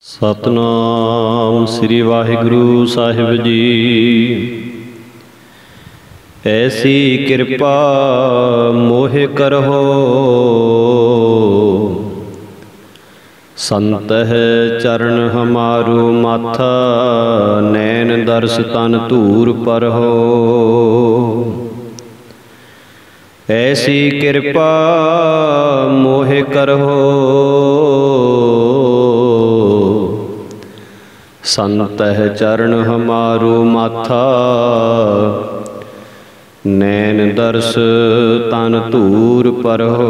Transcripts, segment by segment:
सतनाम श्री वाहिगुरु साहिब जी। ऐसी कृपा मोहे करहो, संत है चरण हमारो माथा, नैन दर्श तन धूर पर हो। ऐसी कृपा मोहे करहो, संत है चरण हमारो माथा, नैन दर्श तन धूर पर हो।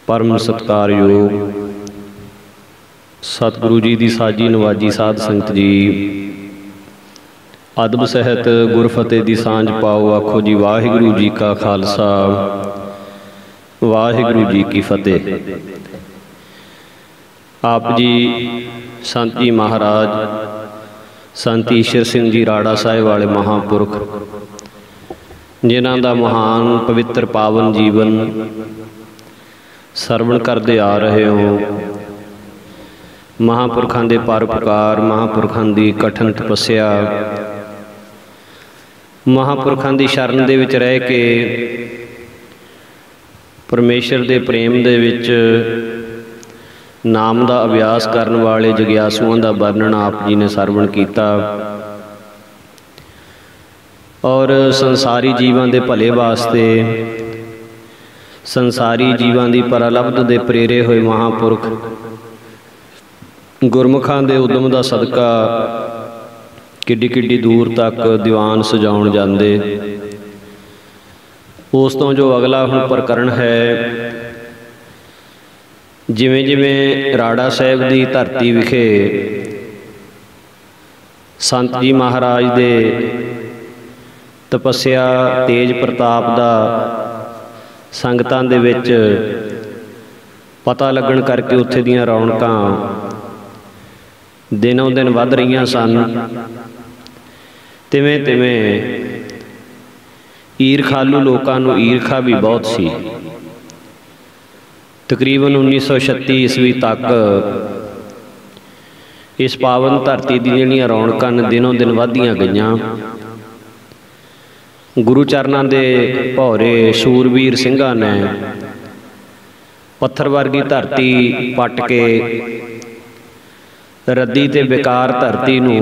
परम सत्कारयोग सतगुरु जी की साजी नवाजी साध संगत जी, अदब सहित गुरफतेह की सांझ पाओ। आखो जी वाहिगुरु जी का खालसा, वाहिगुरु जी की फतेह। आप जी संत जी महाराज संत ईश्वर सिंह जी राड़ा साहिब वाले महापुरख, जिन्हां दा महान पवित्र पावन जीवन सरवण करते आ रहे हो। महापुरखां दे परोपकार, महापुरखां दी कठिन तपस्या, महापुरखां दी शरण दे विच रह के परमेश्वर दे प्रेम दे विच नाम का अभ्यास करने वाले जग्यासुओं का वर्णन आप जी ने सरवण किया। और संसारी जीवां दे भले वास्ते, संसारी जीवां दी परालब्ध दे प्रेरे हुए महापुरख गुरमुखां दे उद्यम का सदका किड्डी किड्डी दूर तक दीवान सजाउण जांदे। उस तो जो अगला हुण प्रकरण है, जिमें जिमें राड़ा साहिब की धरती विखे संत जी महाराज दे तपस्या तेज प्रताप का संगतां दे विच पता लगन करके उत्थे दियां रौनकां दिनों दिन वध रहीआं सन। तिवें तिवें ईरखालू लोकां नूं ईरखा भी बहुत सी। तकरीबन 1936 ईस्वी तक इस पावन धरती दी जिहड़ियां रौनकां दिनों दिन वधदियां गईयां। गुरु चरनां दे भौरे सूरवीर ਸਿੰਘਾਂ ने पत्थर वर्गी धरती पट के रद्दी ते बेकार धरती नूं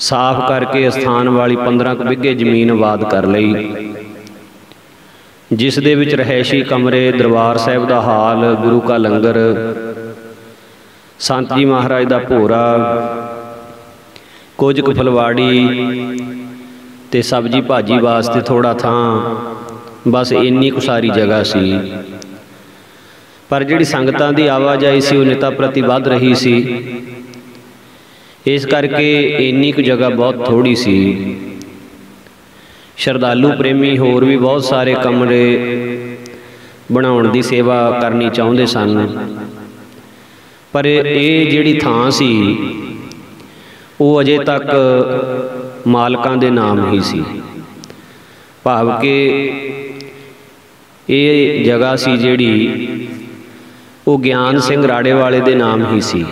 साफ करके स्थान वाली 15 बिघे जमीन आबाद कर लई, जिस दे विच रहैशी कमरे, दरबार साहिब का हाल, गुरु का लंगर, संत जी महाराज का भोरा, कुछ क फुलवाड़ी ते सब्जी भाजी वास्ते थोड़ा थां, बस इन्नी कुछ सारी जगह सी। पर जिहड़ी संगतां दी आवाजाही सी वो निता प्रति वध रही सी, इस करके इन्नी कुछ जगह बहुत थोड़ी सी। श्रद्धालु प्रेमी होर भी बहुत सारे कमरे बनाउण दी सेवा करनी चाहुंदे सन, पर ये जिहड़ी थां सी वो अजे तक मालकां दे नाम ही सी। भाव के ये जगह सी जिहड़ी वो ज्ञान सिंह राड़े वाले दे नाम ही सी।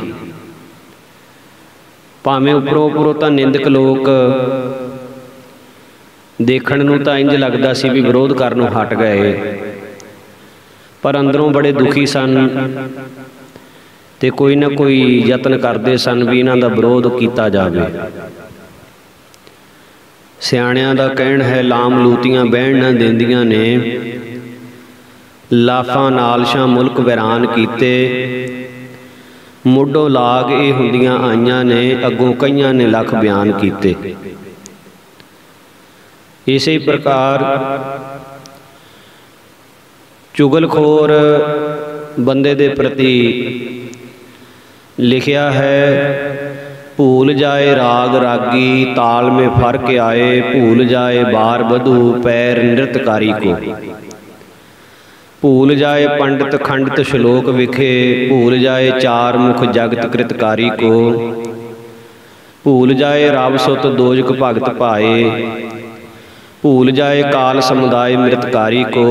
भावें उपरों उपरों तां निंदक लोग देखण नूं तां इंज लगदा सी भी विरोध करनों हट गए, पर अंदरों बड़े दुखी सन ते कोई ना कोई यतन करते सन भी इन्हां दा विरोध कीता जावे। सियाणियां दा कहण है, लाम लूतियां बहण ना देंदियां ने, लाफां नालशां मुल्क वैरान कीते, मुढ़ों लाग ये हुंदियां आईयां ने, अगों कईयां ने लख बयान कीते। इसी प्रकार चुगलखोर बंदे दे प्रति लिखिया है, भूल जाए राग रागी, ताल में फर्क आए, भूल जाए बार बधू, पैर नृत्यकारी को, भूल जाए पंडित खंडित श्लोक विखे, भूल जाए चार मुख जगत कृतकारी को, भूल जाए रब सुत दोजक भगत पाए, भूल जाए काल समुदाय मृतकारी को,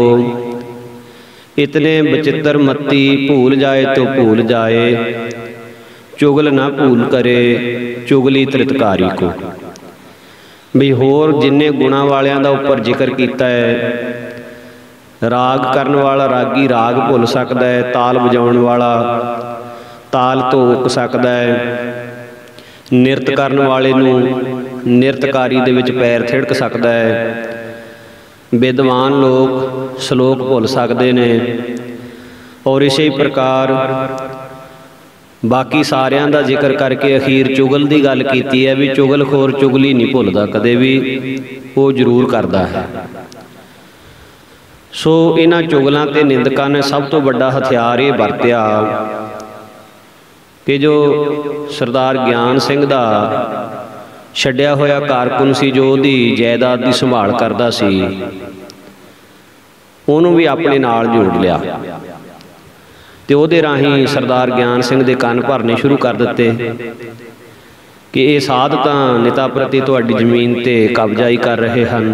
इतने बचित्र मत्ती भूल जाए तो भूल जाए, चुगल ना भूल करे चुगली त्रितकारी को। भी होर जिन्ने गुणा वालियां दा उपर जिक्र किया है, राग करन वाला रागी राग भुल सकता है, ताल वजाउण वाला ताल तो उक सकता है, निरत करन वाले नूं निरतकारी दे विच पैर थिड़क सकता है, विद्वान लोग श्लोक भुल सकते ने। और इसे प्रकार बाकी सारियां दा जिक्र करके अखीर चुगल की गल की है भी चुगलखोर चुगली नहीं भुलदा कदे भी, वो जरूर करता है। सो इन्हां चुगलों ते निंदकां ने सब तो बड़ा हथियार ये वरत्या कि जो सरदार ज्ञान सिंह दा छड्डिया होया कारकुन सी, जो उहदी जायदाद की संभाल करदा सी, उहनूं भी अपने नाल जोड़ लिया ते उहदे राही सरदार ज्ञान सिंह दे कंन भरने शुरू कर दिते कि ये साध तां निता प्रति तुहाडी जमीन ते कब्जा ही कर रहे हैं,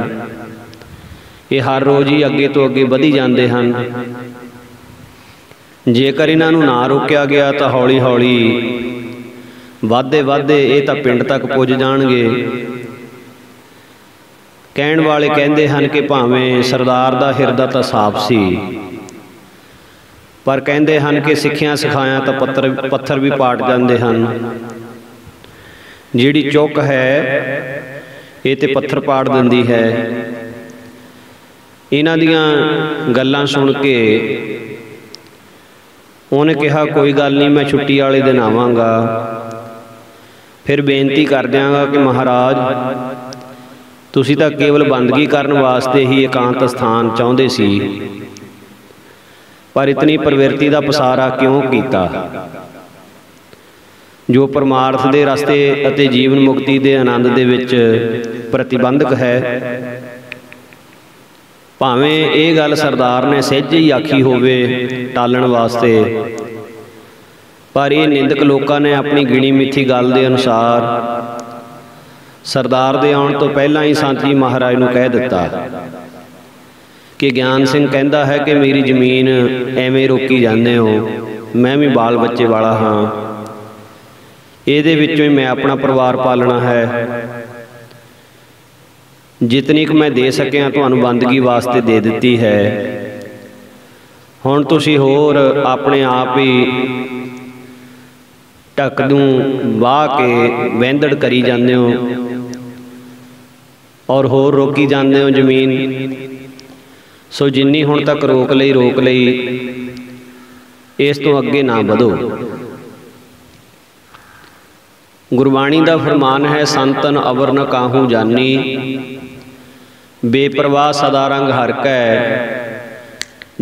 ये हर रोज़ ही अगे तो अगे वधी जाते हैं। जेकर इन्हां नूं ना रोकिया गया तो हौली हौली वाधे वाधे ये तो पिंड तक पुज जाणगे। कहण वाले कहंदे हन कि भावें सरदार दा हिरदा तां साफ सी, पर कहंदे हन कि सिੱਖਿਆ सिखाया तो पत्थर भी पाट जाते हैं। जिहड़ी चुक है ये तो पत्थर पाट दिंदी है। इन्हां दियां गल्लां सुन के उन्हें कहा कोई गल नहीं, मैं छुट्टी वाले दिन आवांगा, फिर बेनती कर दियांगा कि महाराज तुसीं तां केवल बंदगी करन वास्ते ही एकांत स्थान चाहुंदे सी, पर इतनी प्रवृत्ति का पसारा क्यों किया जो परमार्थ के रस्ते अते जीवन मुक्ति के आनंद दे विच प्रतिबंधक है। भावें ये गल सरदार ने सहज ही आखी होवे टालण वास्ते, पर ये निंदक लोगों ने अपनी गिणी मिथी गल के अनुसार सरदार दे आउण तो पहला ही संत जी महाराज नूं कह दिता कि ज्ञान सिंह कहता है कि मेरी जमीन एवें रोकी जाते हो, मैं भी बाल बच्चे वाला हाँ, ये विचों ही मैं अपना परिवार पालना है, जितनी कि मैं दे सकिया तुहानूं बंदगी वास्ते दे दिती है, हुण तुसीं होर अपने आप ही ढक दूं वाह के वहिंदड़ करी जाते हो और होर रोकी जाते हो जमीन। सो जिन्नी हुण तक रोक लई, इस तो अगे ना वधो। गुरबाणी का फरमान है, संतन अवर न काहू जानी, बेपरवाह सदा रंग हर कै,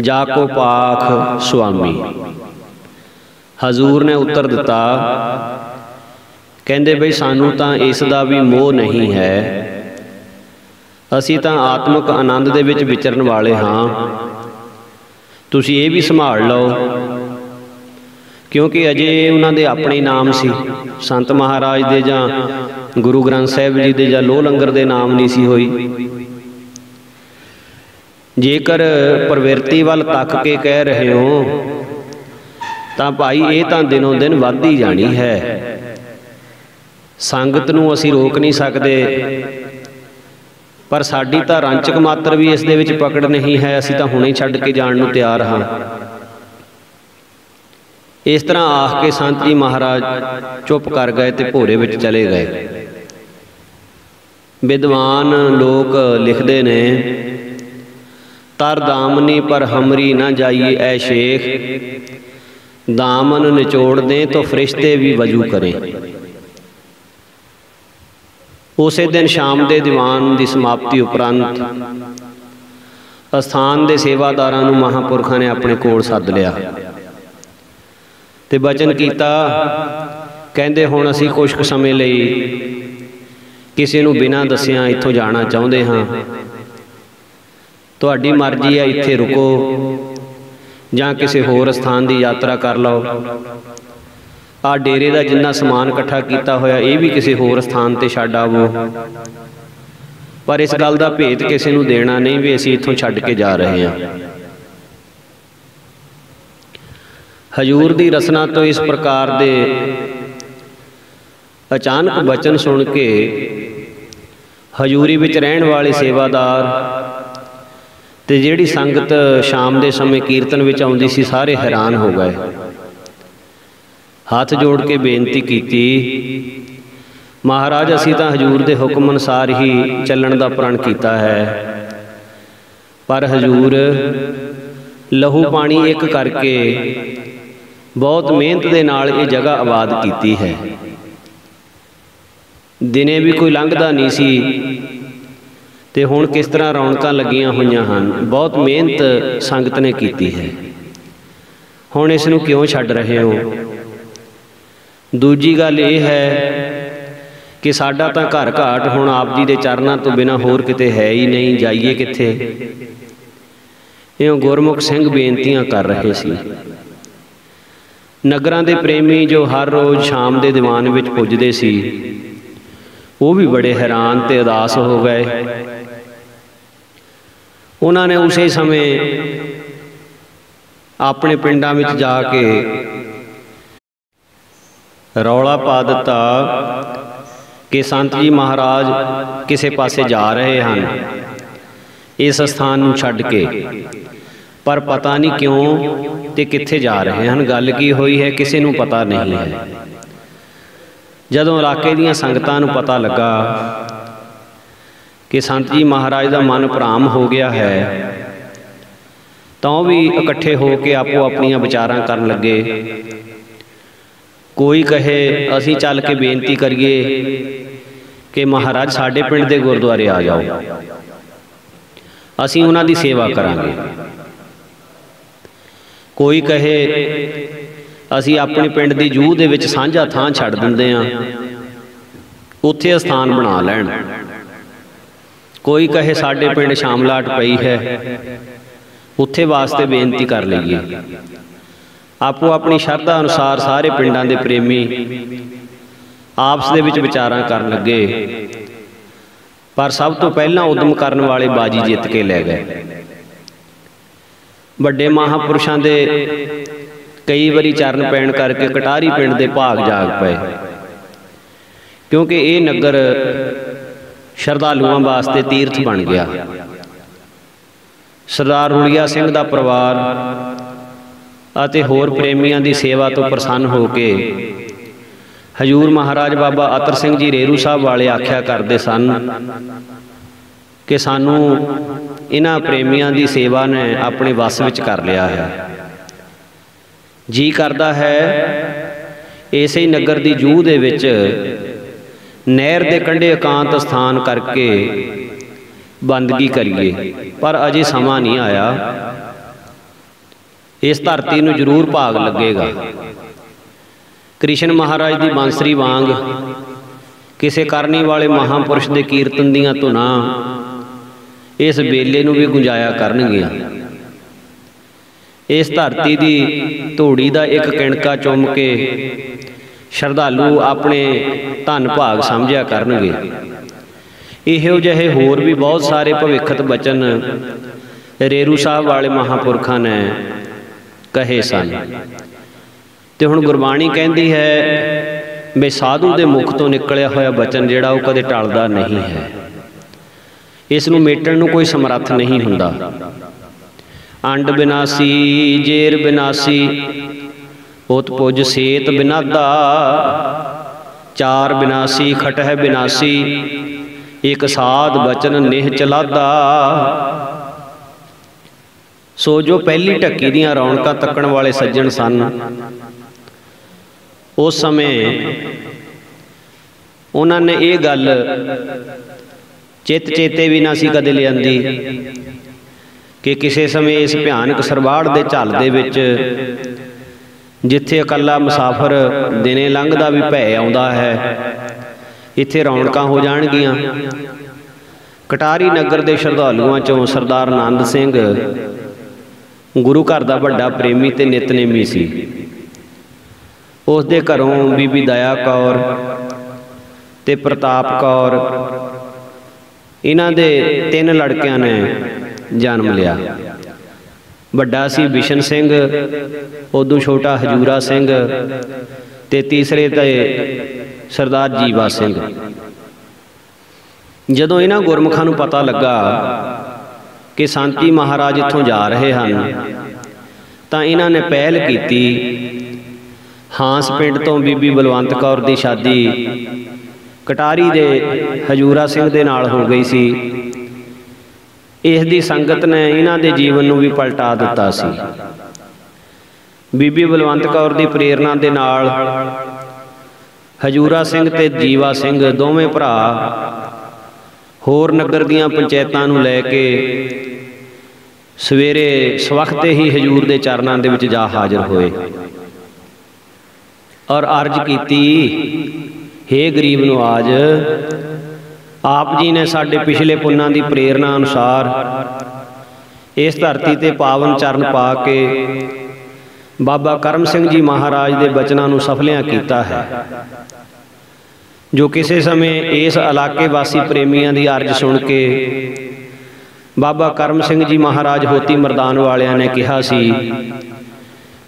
जाको पाख स्वामी। हजूर ने उत्तर दिता, कहंदे बई सानू तां इस दा भी मोह नहीं है, असी तां आत्मक आनंद दे विच विचरण वाले हाँ, तुसीं ये भी संभाल लो, क्योंकि अजे उन्हां दे अपने नाम सी, संत महाराज दे जां गुरु ग्रंथ साहिब जी दे जां लोह लंगर दे नाम नहीं सी होई। जेकर प्रवृत्ति वाल तक के कह रहे हो तां भाई ये तां दिनों दिन वधदी जानी है। संगत नूं असीं रोक नहीं सकते, पर साडी तां रंचक मात्र भी इस दे विच पकड़ नहीं है, असीं तां हुणे छड्ड के जाण नूं तैयार हाँ। इस तरह आख के संत जी महाराज चुप कर गए ते भोरे विच चले गए। विद्वान लोग लिखते ने, तर दामनी पर हमरी ना जाइए ऐ शेख, दामन निचोड़ दें तो फरिश्ते भी वजू करें। उसे दिन शाम के दीवान की समाप्ति उपरंत अस्थान के सेवादारां नूं महापुरखां ने अपने कोल सद लिया ते बचन किया, कहंदे हुण असीं कुछ समय लई किसी नूं बिना दस्सिया इत्थों जाना चाहुंदे हां, तुहाडी मर्जी है, इत्थे रुको जां किसी होर स्थान की यात्रा कर लो। आ डेरे का जिन्ना समान इकट्ठा किया होया ये भी किसी होर स्थान ते छड्ड आवो, पर इस गल का भेद किसी नूं देना नहीं भी असीं इत्थों छड्ड के जा रहे हैं। हजूर दी रसना तो इस प्रकार दे अचानक बचन सुन के हजूरी विच रहण वाले सेवादार ते जिहड़ी संगत शाम दे समय कीर्तन विच आउंदी सी सारे हैरान हो गए। हाथ जोड़ के बेनती कीती, महाराज असीं तां हजूर दे हुक्म अनुसार ही चलण दा प्रण कीता है, पर हजूर लहू पानी एक करके बहुत मेहनत दे नाल ये जगह आबाद कीती है। दिने भी कोई लंघदा नहीं सी ते हुण किस तरह रौनकां लगियां होईयां हन। बहुत मेहनत संगत ने कीती है, हुण इस नूं क्यों छड्ड रहे हो? दूजी गल यह है कि साडा तां घर घाट हुण आप जी दे चरनां तो बिना होर किते है ही नहीं, जाइए कित्थे? इउं गुरमुख सिंह बेनतियां कर रहे सी। नगरां दे प्रेमी जो हर रोज़ शाम दे दीवान विच पुजदे सी, वो भी बड़े हैरान ते उदास हो गए। उन्होंने उसे समय अपने पिंडां विच जाके रौला पा दिता कि संत जी महाराज किसी पासे जा रहे हैं इस स्थान नूं छड्ड के, पर पता नहीं क्यों ते कित्थे जा रहे हैं। गल की हुई है किसी नूं पता नहीं है। जदों इलाके दीयां संगतां नूं पता लगा कि संत जी महाराज का मन भराम हो गया है, तो भी इकट्ठे हो के आपो अपनियां विचारां करन लगे। कोई कहे असीं चल के बेनती करिए कि महाराज साडे पिंड दे गुरुद्वारे आ जाओ, असीं उन्हां दी सेवा करांगे। कोई कहे असीं अपने पिंड दी जूह दे विच सांझा थां छड्ड दिंदे आं, उत्थे स्थान बना लैण। कोई कहे साडे पिंड शामलाट पई है, उत्थे वास्ते बेनती कर लईए। आपो अपनी शरधा अनुसार सारे पिंडां दे प्रेमी आपस दे विच विचारां करन लगे, पर सब तो पहला उद्यम करन वाले बाजी जित के लै गए। वड्डे महापुरुषां दे कई बारी चरण पैण करके कटारी पिंड दे भाग जाग पे, क्योंकि ये नगर श्रद्धालुओं वास्ते तीर्थ बन गया। सरदार रुड़िया सिंह दा परिवार अते होर प्रेमियां दी सेवा तो प्रसन्न हो के हजूर महाराज बाबा अतर सिंह जी रेरू साहब वाले आख्या करते सन कि सानू इन्हां प्रेमियां दी सेवा ने अपने वस विच कर लिया है। जी करदा है इसे ही नगर दी जूह दे विच नहर दे कंढे एकांत स्थान करके बंदगी करिए, पर अजे समा नहीं आया। इस धरती नूं जरूर भाग लगेगा। कृष्ण महाराज की बांसरी वांग किसी करनी वाले महापुरुष के कीर्तन दियां धुनां इस बेले नूं भी गुंजाया करनगियां। इस धरती की धूड़ी का एक किणका चुम के श्रद्धालु अपने धन भाग समझिया करनगे। इहो जिहे होर भी बहुत सारे भविखत बचन रेरू साहब वाले महापुरखों ने कहे सन। तो हुण गुरबाणी कहती है भी साधु के मुख तो निकलिया होया बचन जिहड़ा वो कदे टलदा नहीं है, इस नूं मेटण नूं कोई समर्थ नहीं हुंदा। अंड बिनासी जेर बिनासी उत पुज सेत बिनादा, चार बिनासी खटह बिनासी एक साध बचन नेह चलादा। सो जो पहली ढक्की दियां रौनकां तकण वाले सज्जण सन, उस समय उन्होंने ये गल चित चेते भी ना सी कदे लियांदी कि किसी समय इस भयानक सरबाड़ दे झल दे विच जिथे अकला मुसाफर दिने लंघदा भी भै आउंदा है, इत्थे रौनकां हो जाणगियां। कटारी नगर दे श्रद्धालुआं चों सरदार आनंद सिंह गुरु घर का बड़ा प्रेमी ते नितनेमी सी। उस दे घरों बीबी दया कौर ते प्रताप कौर इन्हां दे 3 लड़कियां ने जन्म लिया। ਵੱਡਾ ਸੀ ਬਿਸ਼ਨ ਸਿੰਘ, ਉਦੋਂ ਛੋਟਾ ਹਜੂਰਾ ਸਿੰਘ ਤੇ ਤੀਸਰੇ ਤੇ ਸਰਦਾਰ ਜੀਵਾ ਸਿੰਘ। ਜਦੋਂ ਇਹਨਾਂ ਗੁਰਮੁਖਾਂ ਨੂੰ ਪਤਾ ਲੱਗਾ ਕਿ ਸੰਤ ਜੀ ਮਹਾਰਾਜ ਇੱਥੋਂ ਜਾ ਰਹੇ ਹਨ ਤਾਂ ਇਹਨਾਂ ਨੇ ਪਹਿਲ ਕੀਤੀ। ਹਾਂਸ ਪਿੰਡ ਤੋਂ ਬੀਬੀ ਬਲਵੰਤ ਕੌਰ ਦੀ ਸ਼ਾਦੀ ਕਟਾਰੀ ਦੇ ਹਜੂਰਾ ਸਿੰਘ ਦੇ ਨਾਲ ਹੋ ਗਈ ਸੀ। ਇਸ ਦੀ ਸੰਗਤ ਨੇ ਇਹਨਾਂ ਦੇ ਜੀਵਨ ਨੂੰ ਵੀ ਪਲਟਾ ਦਿੱਤਾ ਸੀ। ਬੀਬੀ ਬਲਵੰਤ ਕੌਰ ਦੀ ਪ੍ਰੇਰਨਾ ਦੇ ਨਾਲ ਹਜੂਰਾ ਸਿੰਘ ਤੇ ਜੀਵਾ ਸਿੰਘ ਦੋਵੇਂ ਭਰਾ ਹੋਰ ਨਗਰ ਦੀਆਂ ਪੰਚਾਇਤਾਂ ਨੂੰ ਲੈ ਕੇ ਸਵੇਰੇ ਸਵਖਤੇ ਹੀ ਹਜੂਰ ਦੇ ਚਰਨਾਂ ਦੇ ਵਿੱਚ ਜਾ ਹਾਜ਼ਰ ਹੋਏ ਔਰ ਅਰਜ਼ ਕੀਤੀ, ਹੇ ਗਰੀਬ ਨਵਾਜ, ਆਪ ਜੀ ਨੇ ਸਾਡੇ ਪਿਛਲੇ ਪੁੰਨਾਂ ਦੀ ਪ੍ਰੇਰਨਾ ਅਨੁਸਾਰ ਇਸ ਧਰਤੀ ਤੇ ਪਾਵਨ ਚਰਨ ਪਾ ਕੇ ਬਾਬਾ ਕਰਮ ਸਿੰਘ ਜੀ ਮਹਾਰਾਜ ਦੇ ਬਚਨਾਂ ਨੂੰ ਸਫਲਿਆਂ ਕੀਤਾ ਹੈ, ਜੋ ਕਿਸੇ ਸਮੇਂ ਇਸ ਇਲਾਕੇ ਵਾਸੀ ਪ੍ਰੇਮੀਆਂ ਦੀ ਅਰਜ਼ ਸੁਣ ਕੇ ਬਾਬਾ ਕਰਮ ਸਿੰਘ ਜੀ ਮਹਾਰਾਜ ਹੋਤੀ ਮਰਦਾਨ ਵਾਲਿਆਂ ਨੇ ਕਿਹਾ ਸੀ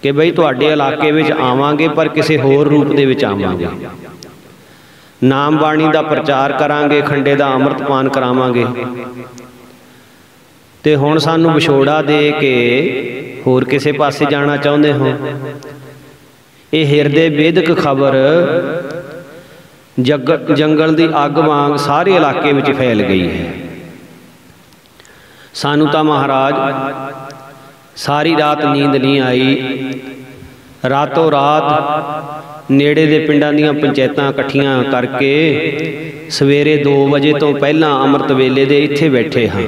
ਕਿ ਬਈ ਤੁਹਾਡੇ ਇਲਾਕੇ ਵਿੱਚ ਆਵਾਂਗੇ ਪਰ ਕਿਸੇ ਹੋਰ ਰੂਪ ਦੇ ਵਿੱਚ ਆਵਾਂਗੇ, ਨਾਮ ਬਾਣੀ ਦਾ ਪ੍ਰਚਾਰ ਕਰਾਂਗੇ, ਖੰਡੇ ਦਾ ਅੰਮ੍ਰਿਤ ਪਾਨ ਕਰਾਵਾਂਗੇ, ਤੇ ਹੁਣ ਸਾਨੂੰ ਵਿਛੋੜਾ ਦੇ ਕੇ ਹੋਰ ਕਿਸੇ ਪਾਸੇ ਜਾਣਾ ਚਾਹੁੰਦੇ ਹੋ। ਇਹ ਹਿਰਦੇ ਵੇਦਕ ਖਬਰ ਜੰਗਲ ਦੀ ਅੱਗ ਵਾਂਗ ਸਾਰੇ ਇਲਾਕੇ ਵਿੱਚ ਫੈਲ ਗਈ ਹੈ। ਸਾਨੂੰ ਤਾਂ ਮਹਾਰਾਜ ਸਾਰੀ ਰਾਤ ਨੀਂਦ ਨਹੀਂ ਆਈ। ਰਾਤੋਂ ਰਾਤ ਨੇੜੇ ਦੇ ਪਿੰਡਾਂ ਦੀਆਂ ਪੰਚਾਇਤਾਂ ਇਕੱਠੀਆਂ ਕਰਕੇ ਸਵੇਰੇ 2 ਵਜੇ ਤੋਂ ਪਹਿਲਾਂ ਅੰਮ੍ਰਿਤ ਵੇਲੇ ਦੇ ਇੱਥੇ ਬੈਠੇ ਹਾਂ।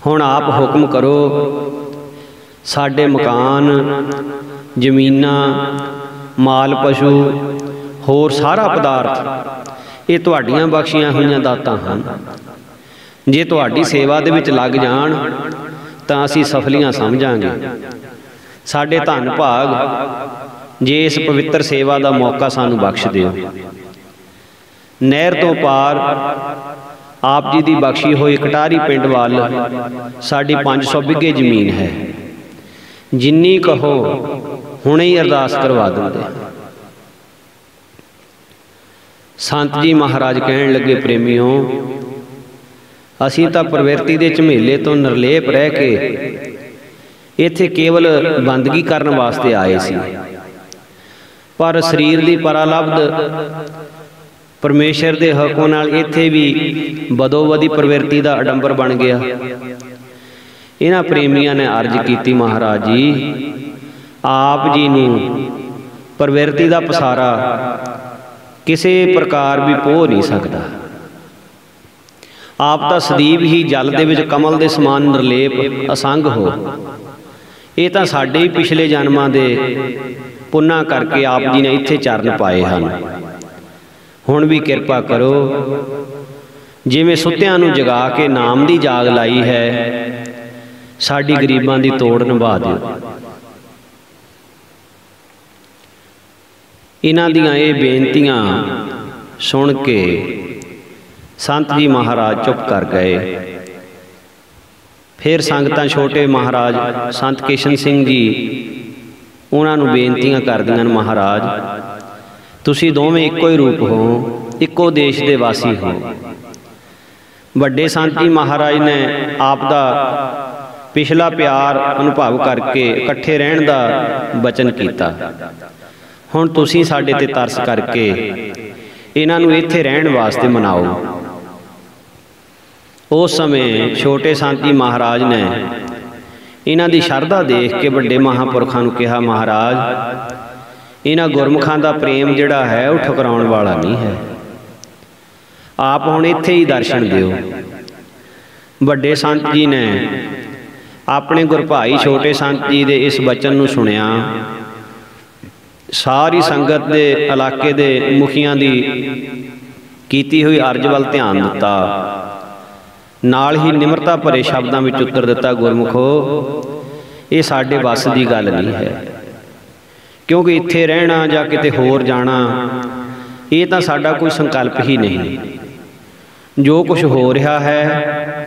ਹੁਣ ਆਪ ਹੁਕਮ ਕਰੋ, ਸਾਡੇ ਮਕਾਨ, ਜ਼ਮੀਨਾਂ, ਮਾਲ ਪਸ਼ੂ, ਹੋਰ ਸਾਰਾ ਪਦਾਰਥ ਇਹ ਤੁਹਾਡੀਆਂ ਬਖਸ਼ੀਆਂ ਹੋਈਆਂ ਦਾਤਾਂ ਹਨ। ਜੇ ਤੁਹਾਡੀ ਸੇਵਾ ਦੇ ਵਿੱਚ ਲੱਗ ਜਾਣ ਤਾਂ ਅਸੀਂ ਸਫਲੀਆਂ ਸਮਝਾਂਗੇ। ਸਾਡੇ ਧੰਨ ਭਾਗ ਜੇ ਇਸ ਪਵਿੱਤਰ ਸੇਵਾ ਦਾ ਮੌਕਾ ਸਾਨੂੰ ਬਖਸ਼ ਦਿਓ। ਨਹਿਰ ਤੋਂ ਪਾਰ ਆਪ ਜੀ ਦੀ ਬਖਸ਼ੀ ਹੋਈ ਕਟਾਰੀ ਪਿੰਡ ਵੱਲ ਸਾਡੀ 500 ਬਿੱਗੇ ਜ਼ਮੀਨ ਹੈ। ਜਿੰਨੀ ਕਹੋ ਹੁਣੇ ਹੀ ਅਰਦਾਸ ਕਰਵਾ ਦਿੰਦੇ। ਸੰਤ ਜੀ ਮਹਾਰਾਜ ਕਹਿਣ ਲੱਗੇ, ਪ੍ਰੇਮੀਓ, ਅਸੀਂ ਤਾਂ ਪ੍ਰਵਿਰਤੀ ਦੇ ਝਮੇਲੇ ਤੋਂ ਨਿਰਲੇਪ ਰਹਿ ਕੇ ਇੱਥੇ ਕੇਵਲ ਬੰਦਗੀ ਕਰਨ ਵਾਸਤੇ ਆਏ ਸੀ, ਪਰ ਸਰੀਰ ਦੀ ਪਰਾਲਬਧ ਪਰਮੇਸ਼ਰ ਦੇ ਹੁਕਮ ਨਾਲ ਇੱਥੇ ਵੀ ਬਦੋਬਦੀ ਪ੍ਰਵਿਰਤੀ ਦਾ ਅਡੰਬਰ ਬਣ ਗਿਆ। ਇਹਨਾਂ ਪ੍ਰੇਮੀਆਂ ਨੇ ਅਰਜ਼ ਕੀਤੀ, ਮਹਾਰਾਜ ਜੀ, ਆਪ ਜੀ ਨੂੰ ਪ੍ਰਵਿਰਤੀ ਦਾ ਪਸਾਰਾ ਕਿਸੇ ਪ੍ਰਕਾਰ ਵੀ ਪੋਹ ਨਹੀਂ ਸਕਦਾ। ਆਪ ਤਾਂ ਸਦੀਵ ਹੀ ਜਲ ਦੇ ਵਿੱਚ ਕਮਲ ਦੇ ਸਮਾਨ ਨਿਰਲੇਪ ਅਸੰਗ ਹੋ। ਇਹ ਤਾਂ ਸਾਡੇ ਹੀ ਪਿਛਲੇ ਜਨਮਾਂ ਦੇ ਪੁੰਨਾਂ ਕਰਕੇ ਆਪ ਜੀ ਨੇ ਇੱਥੇ ਚਰਨ ਪਾਏ ਹਨ। ਹੁਣ ਵੀ ਕਿਰਪਾ ਕਰੋ, ਜਿਵੇਂ ਸੁੱਤਿਆਂ ਨੂੰ ਜਗਾ ਕੇ ਨਾਮ ਦੀ ਜਾਗ ਲਾਈ ਹੈ, ਸਾਡੀ ਗਰੀਬਾਂ ਦੀ ਤੋੜ ਨਿਭਾ ਦਿਓ। ਇਹਨਾਂ ਦੀਆਂ ਇਹ ਬੇਨਤੀਆਂ ਸੁਣ ਕੇ ਸੰਤ ਜੀ ਮਹਾਰਾਜ ਚੁੱਪ ਕਰ ਗਏ। ਫਿਰ ਸੰਗਤਾਂ ਛੋਟੇ ਮਹਾਰਾਜ ਸੰਤ ਕਿਸ਼ਨ ਸਿੰਘ ਜੀ ਉਹਨਾਂ ਨੂੰ ਬੇਨਤੀਆਂ ਕਰਦੀਆਂ ਨੇ, ਮਹਾਰਾਜ ਤੁਸੀਂ ਦੋਵੇਂ ਇੱਕੋ ਹੀ ਰੂਪ ਹੋ, ਇੱਕੋ ਦੇਸ਼ ਦੇ ਵਾਸੀ ਹੋ। ਵੱਡੇ ਸੰਤ ਜੀ ਮਹਾਰਾਜ ਨੇ ਆਪ ਦਾ ਪਿਛਲਾ ਪਿਆਰ ਅਨੁਭਵ ਕਰਕੇ ਇਕੱਠੇ ਰਹਿਣ ਦਾ ਬਚਨ ਕੀਤਾ। ਹੁਣ ਤੁਸੀਂ ਸਾਡੇ ਤੇ ਤਰਸ ਕਰਕੇ ਇਹਨਾਂ ਨੂੰ ਇੱਥੇ ਰਹਿਣ ਵਾਸਤੇ ਮਨਾਓ। ਉਸ ਸਮੇਂ ਛੋਟੇ ਸੰਤ ਜੀ ਮਹਾਰਾਜ ਨੇ ਇਹਨਾਂ ਦੀ ਸ਼ਰਧਾ ਦੇਖ ਕੇ ਵੱਡੇ ਮਹਾਂਪੁਰਖਾਂ ਨੂੰ ਕਿਹਾ, ਮਹਾਰਾਜ, ਇਹਨਾਂ ਗੁਰਮੁਖਾਂ ਦਾ ਪ੍ਰੇਮ ਜਿਹੜਾ ਹੈ ਉਹ ਠੁਕਰਾਉਣ ਵਾਲਾ ਨਹੀਂ ਹੈ। ਆਪ ਹੁਣ ਇੱਥੇ ਹੀ ਦਰਸ਼ਨ ਦਿਓ। ਵੱਡੇ ਸੰਤ ਜੀ ਨੇ ਆਪਣੇ ਗੁਰਭਾਈ ਛੋਟੇ ਸੰਤ ਜੀ ਦੇ ਇਸ ਬਚਨ ਨੂੰ ਸੁਣਿਆ। ਸਾਰੀ ਸੰਗਤ ਦੇ ਇਲਾਕੇ ਦੇ ਮੁਖੀਆਂ ਦੀ ਕੀਤੀ ਹੋਈ ਅਰਜ਼ ਵੱਲ ਧਿਆਨ ਦਿੱਤਾ। ਨਾਲ ਹੀ ਨਿਮਰਤਾ ਭਰੇ ਸ਼ਬਦਾਂ ਵਿੱਚ ਉੱਤਰ ਦਿੱਤਾ, ਗੁਰਮੁਖੋ, ਇਹ ਸਾਡੇ ਵੱਸ ਦੀ ਗੱਲ ਨਹੀਂ ਹੈ, ਕਿਉਂਕਿ ਇੱਥੇ ਰਹਿਣਾ ਜਾਂ ਕਿਤੇ ਹੋਰ ਜਾਣਾ ਇਹ ਤਾਂ ਸਾਡਾ ਕੋਈ ਸੰਕਲਪ ਹੀ ਨਹੀਂ। ਜੋ ਕੁਝ ਹੋ ਰਿਹਾ ਹੈ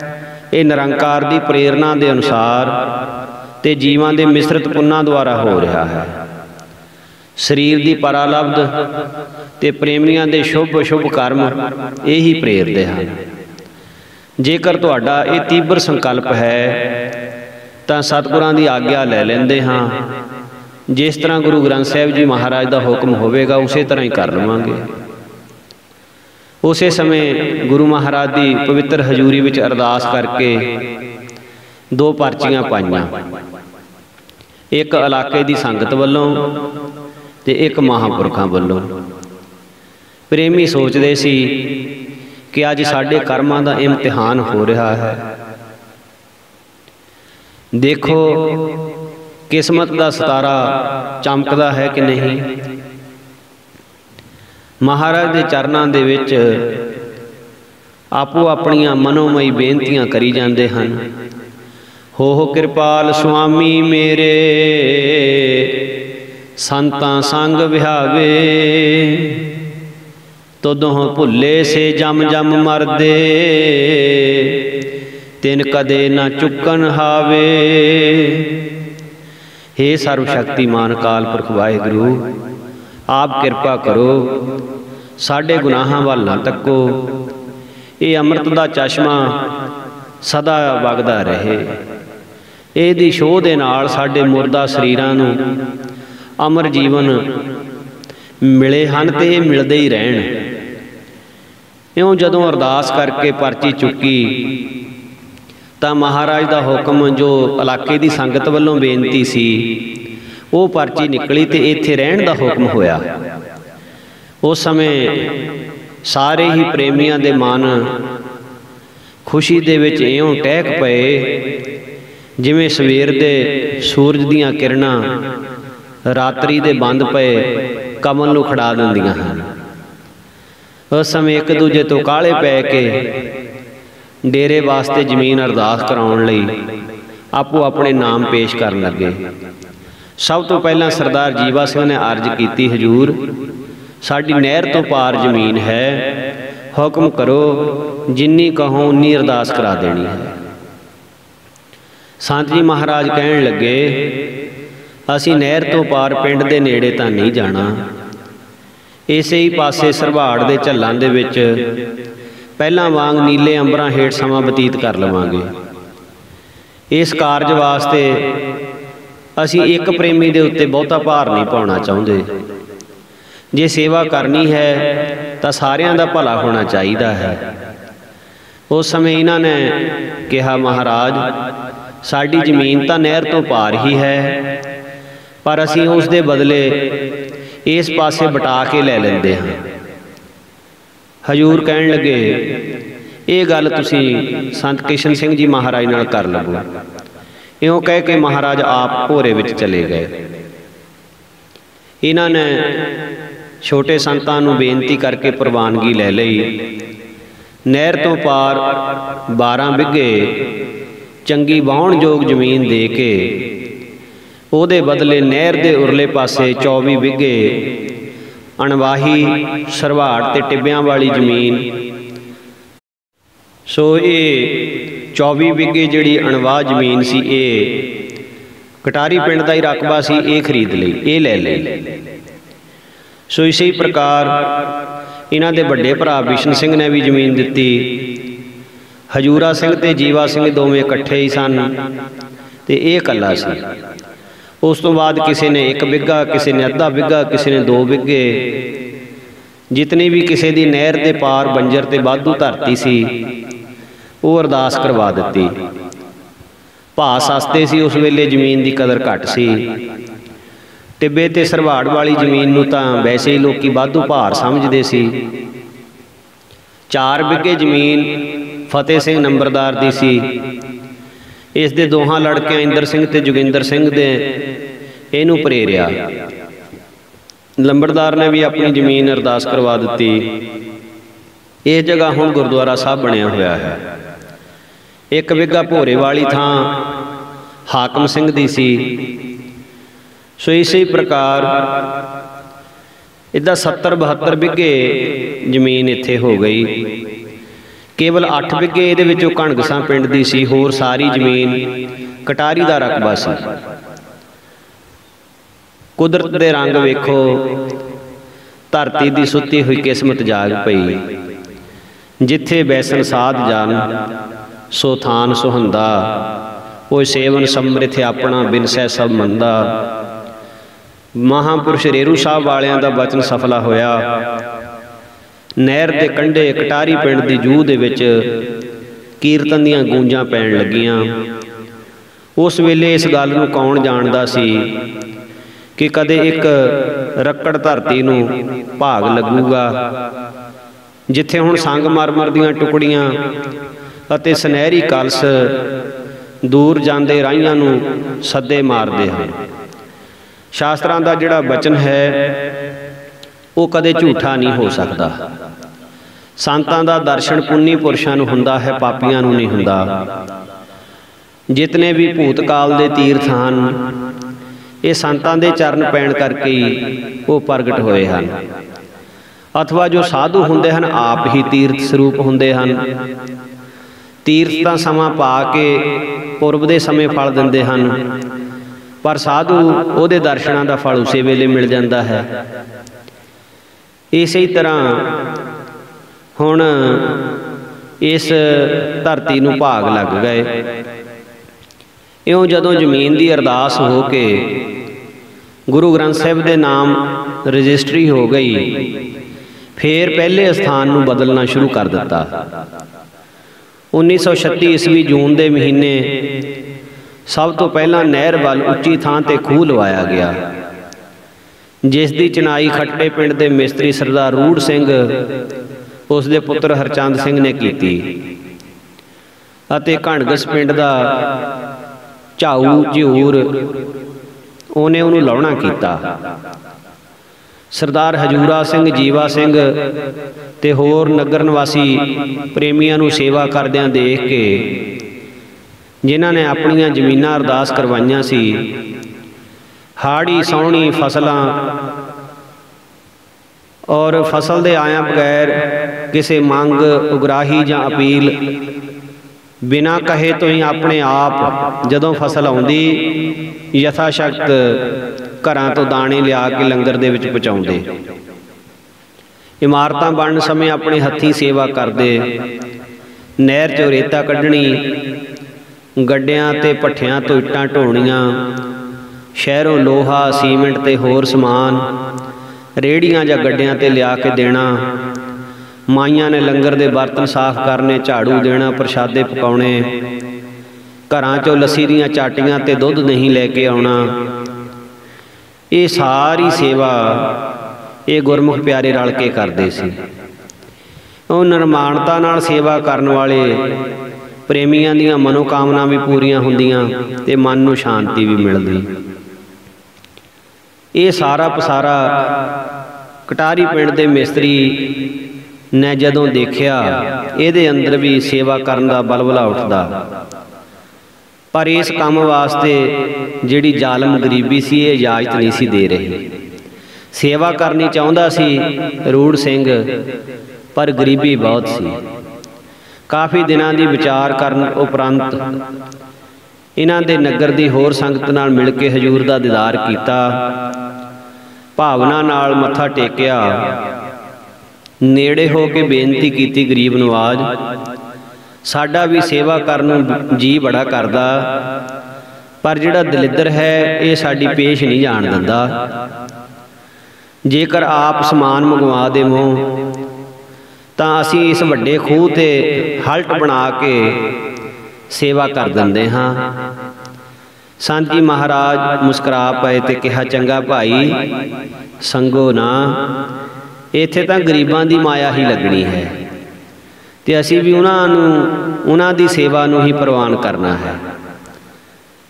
ये निरंकार की प्रेरणा के अनुसार ते जीवां दे मिश्रित पुन्नां द्वारा हो रहा है। शरीर की परालब्ध ते प्रेमियां दे शुभ शुभ कर्म यही प्रेरते हैं। जेकर तुहाडा ये तीव्र संकल्प है तो सतगुरां की आग्ञा ले लेंदे हाँ। जिस तरह गुरु ग्रंथ साहिब जी महाराज का हुक्म होवेगा उसी तरह ही कर लवांगे। उस समय गुरु महाराज की पवित्र हजूरी विच अरदास करके 2 पर्चियां पाईयां, एक इलाके की संगत वल्लों ते एक महापुरखों वल्लों। प्रेमी सोचते सी कि अज साडे कर्मां दा इम्तिहान हो रहा है। देखो किस्मत का सितारा चमकदा है कि नहीं। महाराज के चरणों के विच आपो अपनियां मनोमई बेनतियां करी जाते हैं। हो कृपाल स्वामी मेरे संतां संग विहावे, तुदों भुले से जम जम मरदे, तिन कदे न चुकन हावे। हे सर्वशक्तिमान काल पुरख वाहिगुरू, आप कृपा करो, साढ़े गुनाहां वल ना तक्को। ये अमृत का चश्मा सदा वगदा रहे। इहदी शोह दे नाल साढ़े मुर्दा शरीरां नूं अमर जीवन मिले हैं ते मिलदे ही रहण। इउं जदों अरदास करके पर्ची चुकी तो महाराज का हुक्म जो इलाके की संगत वल्लों बेनती सी वो पर्ची निकली तो इत्थे रहण दा हुक्म होया। उस समय सारे ही प्रेमियों के मन खुशी दे विच इउं टहक पए जिवें सवेर दे सूरज दीयां किरणां रात्रि दे बंद पे कमल नूं खड़ा दिंदियां हन। उस समय एक दूजे तो काले पै के डेरे वास्ते जमीन अरदास कराउण लई आपो अपने नाम पेश करन लगे। सब तो पहला सरदार जीवा सिंह ने अर्ज की, हजूर साडी नहर तो पार जमीन है, हुक्म करो जिन्नी कहो उन्नी अरदास करा देनी है। संत जी महाराज कहन लगे, असी नहर तो पार पिंड दे नेड़े तां नहीं जाना, इसे ही पासे सरवाड़ दे झल्लां दे विच पहला वांग नीले अंबरां हेठ समां बतीत कर लवांगे। इस कारज वास्ते असी एक प्रेमी दे उत्ते बहुता भार नहीं पाउणा चाहुंदे। जे सेवा करनी है तो सारियां दा भला होना चाहिए है। उस समय इन्हां ने कहा, महाराज साडी जमीन तो नहर तो पार ही है, पर असी उस दे बदले इस पासे बटा के ले लेंदे हां। हजूर कहन लगे, ये गल तुसी संत किशन सिंह जी महाराज नाल कर लवो। इउं कह के महाराज आप भोरे विच चले गए। इन्हां ने छोटे संतां नूं बेनती करके प्रवानगी ले लई। नहर तो पार 12 बिघे चंगी वाहण योग जमीन दे के ਉਹਦੇ बदले नहर के उरले पासे 24 बिघे अणवाही सरवाड़ ते टिब्बियां वाली जमीन। सो ये 24 बिघे जिहड़ी अणवाह जमीन सी, ये कटारी पिंड का ही रकबा सी, ये खरीद लई, ये ले लई। सो इसी प्रकार इन्हां दे वड्डे भरा बिशन सिंह ने भी जमीन दिती। हजूरा सिंह ते जीवा सिंह दोवें इकट्ठे ही सन ते ये कल्ला सी। उस तो बाद किसी ने 1 बिघा, किसी ने अद्धा बिघा, किसी ने 2 बिघे, जितनी भी किसी की नहर के पार बंजर ते वाधू धरती सी वो अरदास करवा दी। भाव सस्ते सी, उस वेले जमीन की कदर घट सी। टिब्बे ते सरवाड़ वाली जमीन नूं तां वैसे ही लोग वाधू भार समझते सी। 4 बिघे जमीन फतेह सिंह नंबरदार दी सी। इस दे दोहां लड़कियां इंदर सिंह ते जोगिंदर सिंह दे इनू प्रेरिया। लंबड़दार ने भी अपनी जमीन अरदास करवा दी। इस जगह हुण गुरुद्वारा साहब बनया हुआ है। 1 बिघा भोरे वाली थां हाकम सिंह दी सी। सो इसी प्रकार इदा 70-72 बिघे जमीन इत्थे हो गई। केवल 8 बिघे इहदे विचों घणगसां पिंड दी सी, होर सारी जमीन कटारी दा रकबा सी। कुदरत दे रंग वेखो, धरती दी सुत्ती हुई किस्मत जाग पई। जिथे बैसन साध जान सो थान सुहंदा, ओ सेवन समृथ अपना बिनसै सब मंदा। महापुरुष रेरू साहब वालियां दा वचन सफला होया। नहर दे कंढे कटारी पिंड दी जूह दे विच कीर्तन दीआं गूंजां पैण लगियां। उस वेले इस गल नूं कौन जाणदा सी कि कदे एक रक्कड़ धरती नूं भाग लगूगा, जिथे हुण संगमरमर दीआं टुकड़ियां अते सुनहरी कलश दूर जांदे राहियां नूं सद्दे मारदे हन। शास्त्रां दा जिहड़ा वचन है वो कदे झूठा नहीं हो सकता। संतां दा दर्शन पुन्नी पुरुषां नूं हुंदा है, पापियां नूं नहीं हुंदा। जितने भी भूतकाल दे तीर्थ हन, ये संतां दे चरण पैण करके ही वो प्रगट होए हन, अथवा जो साधु हुंदे हन आप ही तीर्थ स्वरूप हुंदे हन। तीर्थ तां समां पा के पुरब दे समय फल दिंदे हन, पर साधु उहदे दर्शनां दा फल उसे वेले मिल जांदा है। इसे तरह हुण इस धरती नूं भाग लग गए। इउं जदों जमीन की अरदास हो के गुरु ग्रंथ साहिब दे नाम रजिस्ट्री हो गई, फिर पहले स्थान नूं बदलना शुरू कर दिता। 1936 ईस्वी जून के महीने सब तो पहला नहर वाल उच्ची थां ते खूह लवाया गया, जिस दी चनाई खट्टे पिंड के मिस्त्री सरदार रूड़ सिंह उसके पुत्र हरचंद सिंह ने की। घणगस पिंड का झाऊ झूर उन्हें उन्होंने लाउणा किया। सरदार हजूरा सिंह, जीवा सिंह ते होर नगर निवासी प्रेमियों नूं सेवा करदिआं देख के, जिन्हां ने अपनियां जमीनां अरदास करवाइयां सी, हाड़ी सौहणी फसलां और फसल दे आया बगैर किसी मंग उगराही जां अपील बिना कहे तो ही अपने आप जदों फसल आउंदी यथाशक्त घरां तो दाणे लिया के लंगर दे विच पहुँचाउंदे। इमारतां बनन समय अपने हत्थीं सेवा करदे। नहर चों रेता कढ़नी, गड्डियां ते भट्ठियां तो इट्टां ढोणियां, शहरों लोहा सीमेंट ते होर समान रेहड़ियां जां गड्डियां ते लिया के देना। माइयां ने लंगर दे बर्तन साफ करने, झाड़ू देना, प्रशादे पकाउणे, घरां चों लस्सी दीआं चाटियां ते दुध नहीं लैके आउणा। ये सारी सेवा ये गुरमुख प्यारे रल के करदे सी। ਉਹ ਨਿਰਮਾਣਤਾ ਨਾਲ सेवा करने वाले प्रेमियों ਦੀਆਂ मनोकामना भी पूरियां ਹੁੰਦੀਆਂ ਤੇ मन ਨੂੰ शांति भी मिलती। ये सारा पसारा कटारी पिंड के मिस्त्री ने जदों देखिया, ये अंदर भी सेवा करने का बलबला उठदा। पर इस काम वास्ते जिहड़ी जालम गरीबी सी ये इजाजत नहीं सी दे रही। सेवा करनी चाहुंदा सी रूड़ सिंह, पर गरीबी बहुत सी। काफ़ी दिनां दी विचार करन उपरंत इन्हां दे नगर दी होर संगत नाल मिल के हजूर दा दीदार कीता, भावना नाल मत्था टेकिया, नेड़े हो के बेनती कीती, गरीब नवाज साडा भी सेवा करन जी बड़ा करदा, पर जिहड़ा दलिद्र है ये साडी पेश नहीं जाण दिंदा। जेकर आप समान मंगवा देवो तां असीं इस वड्डे खूह ते हल्ट बना के सेवा कर दिंदे हां। संत जी महाराज मुस्करा पए ते कहा, चंगा भाई संगो ना, इत्थे तां गरीबां दी माया ही लगनी है ते असीं भी उन्हां दी सेवा नूं ही प्रवान करना है।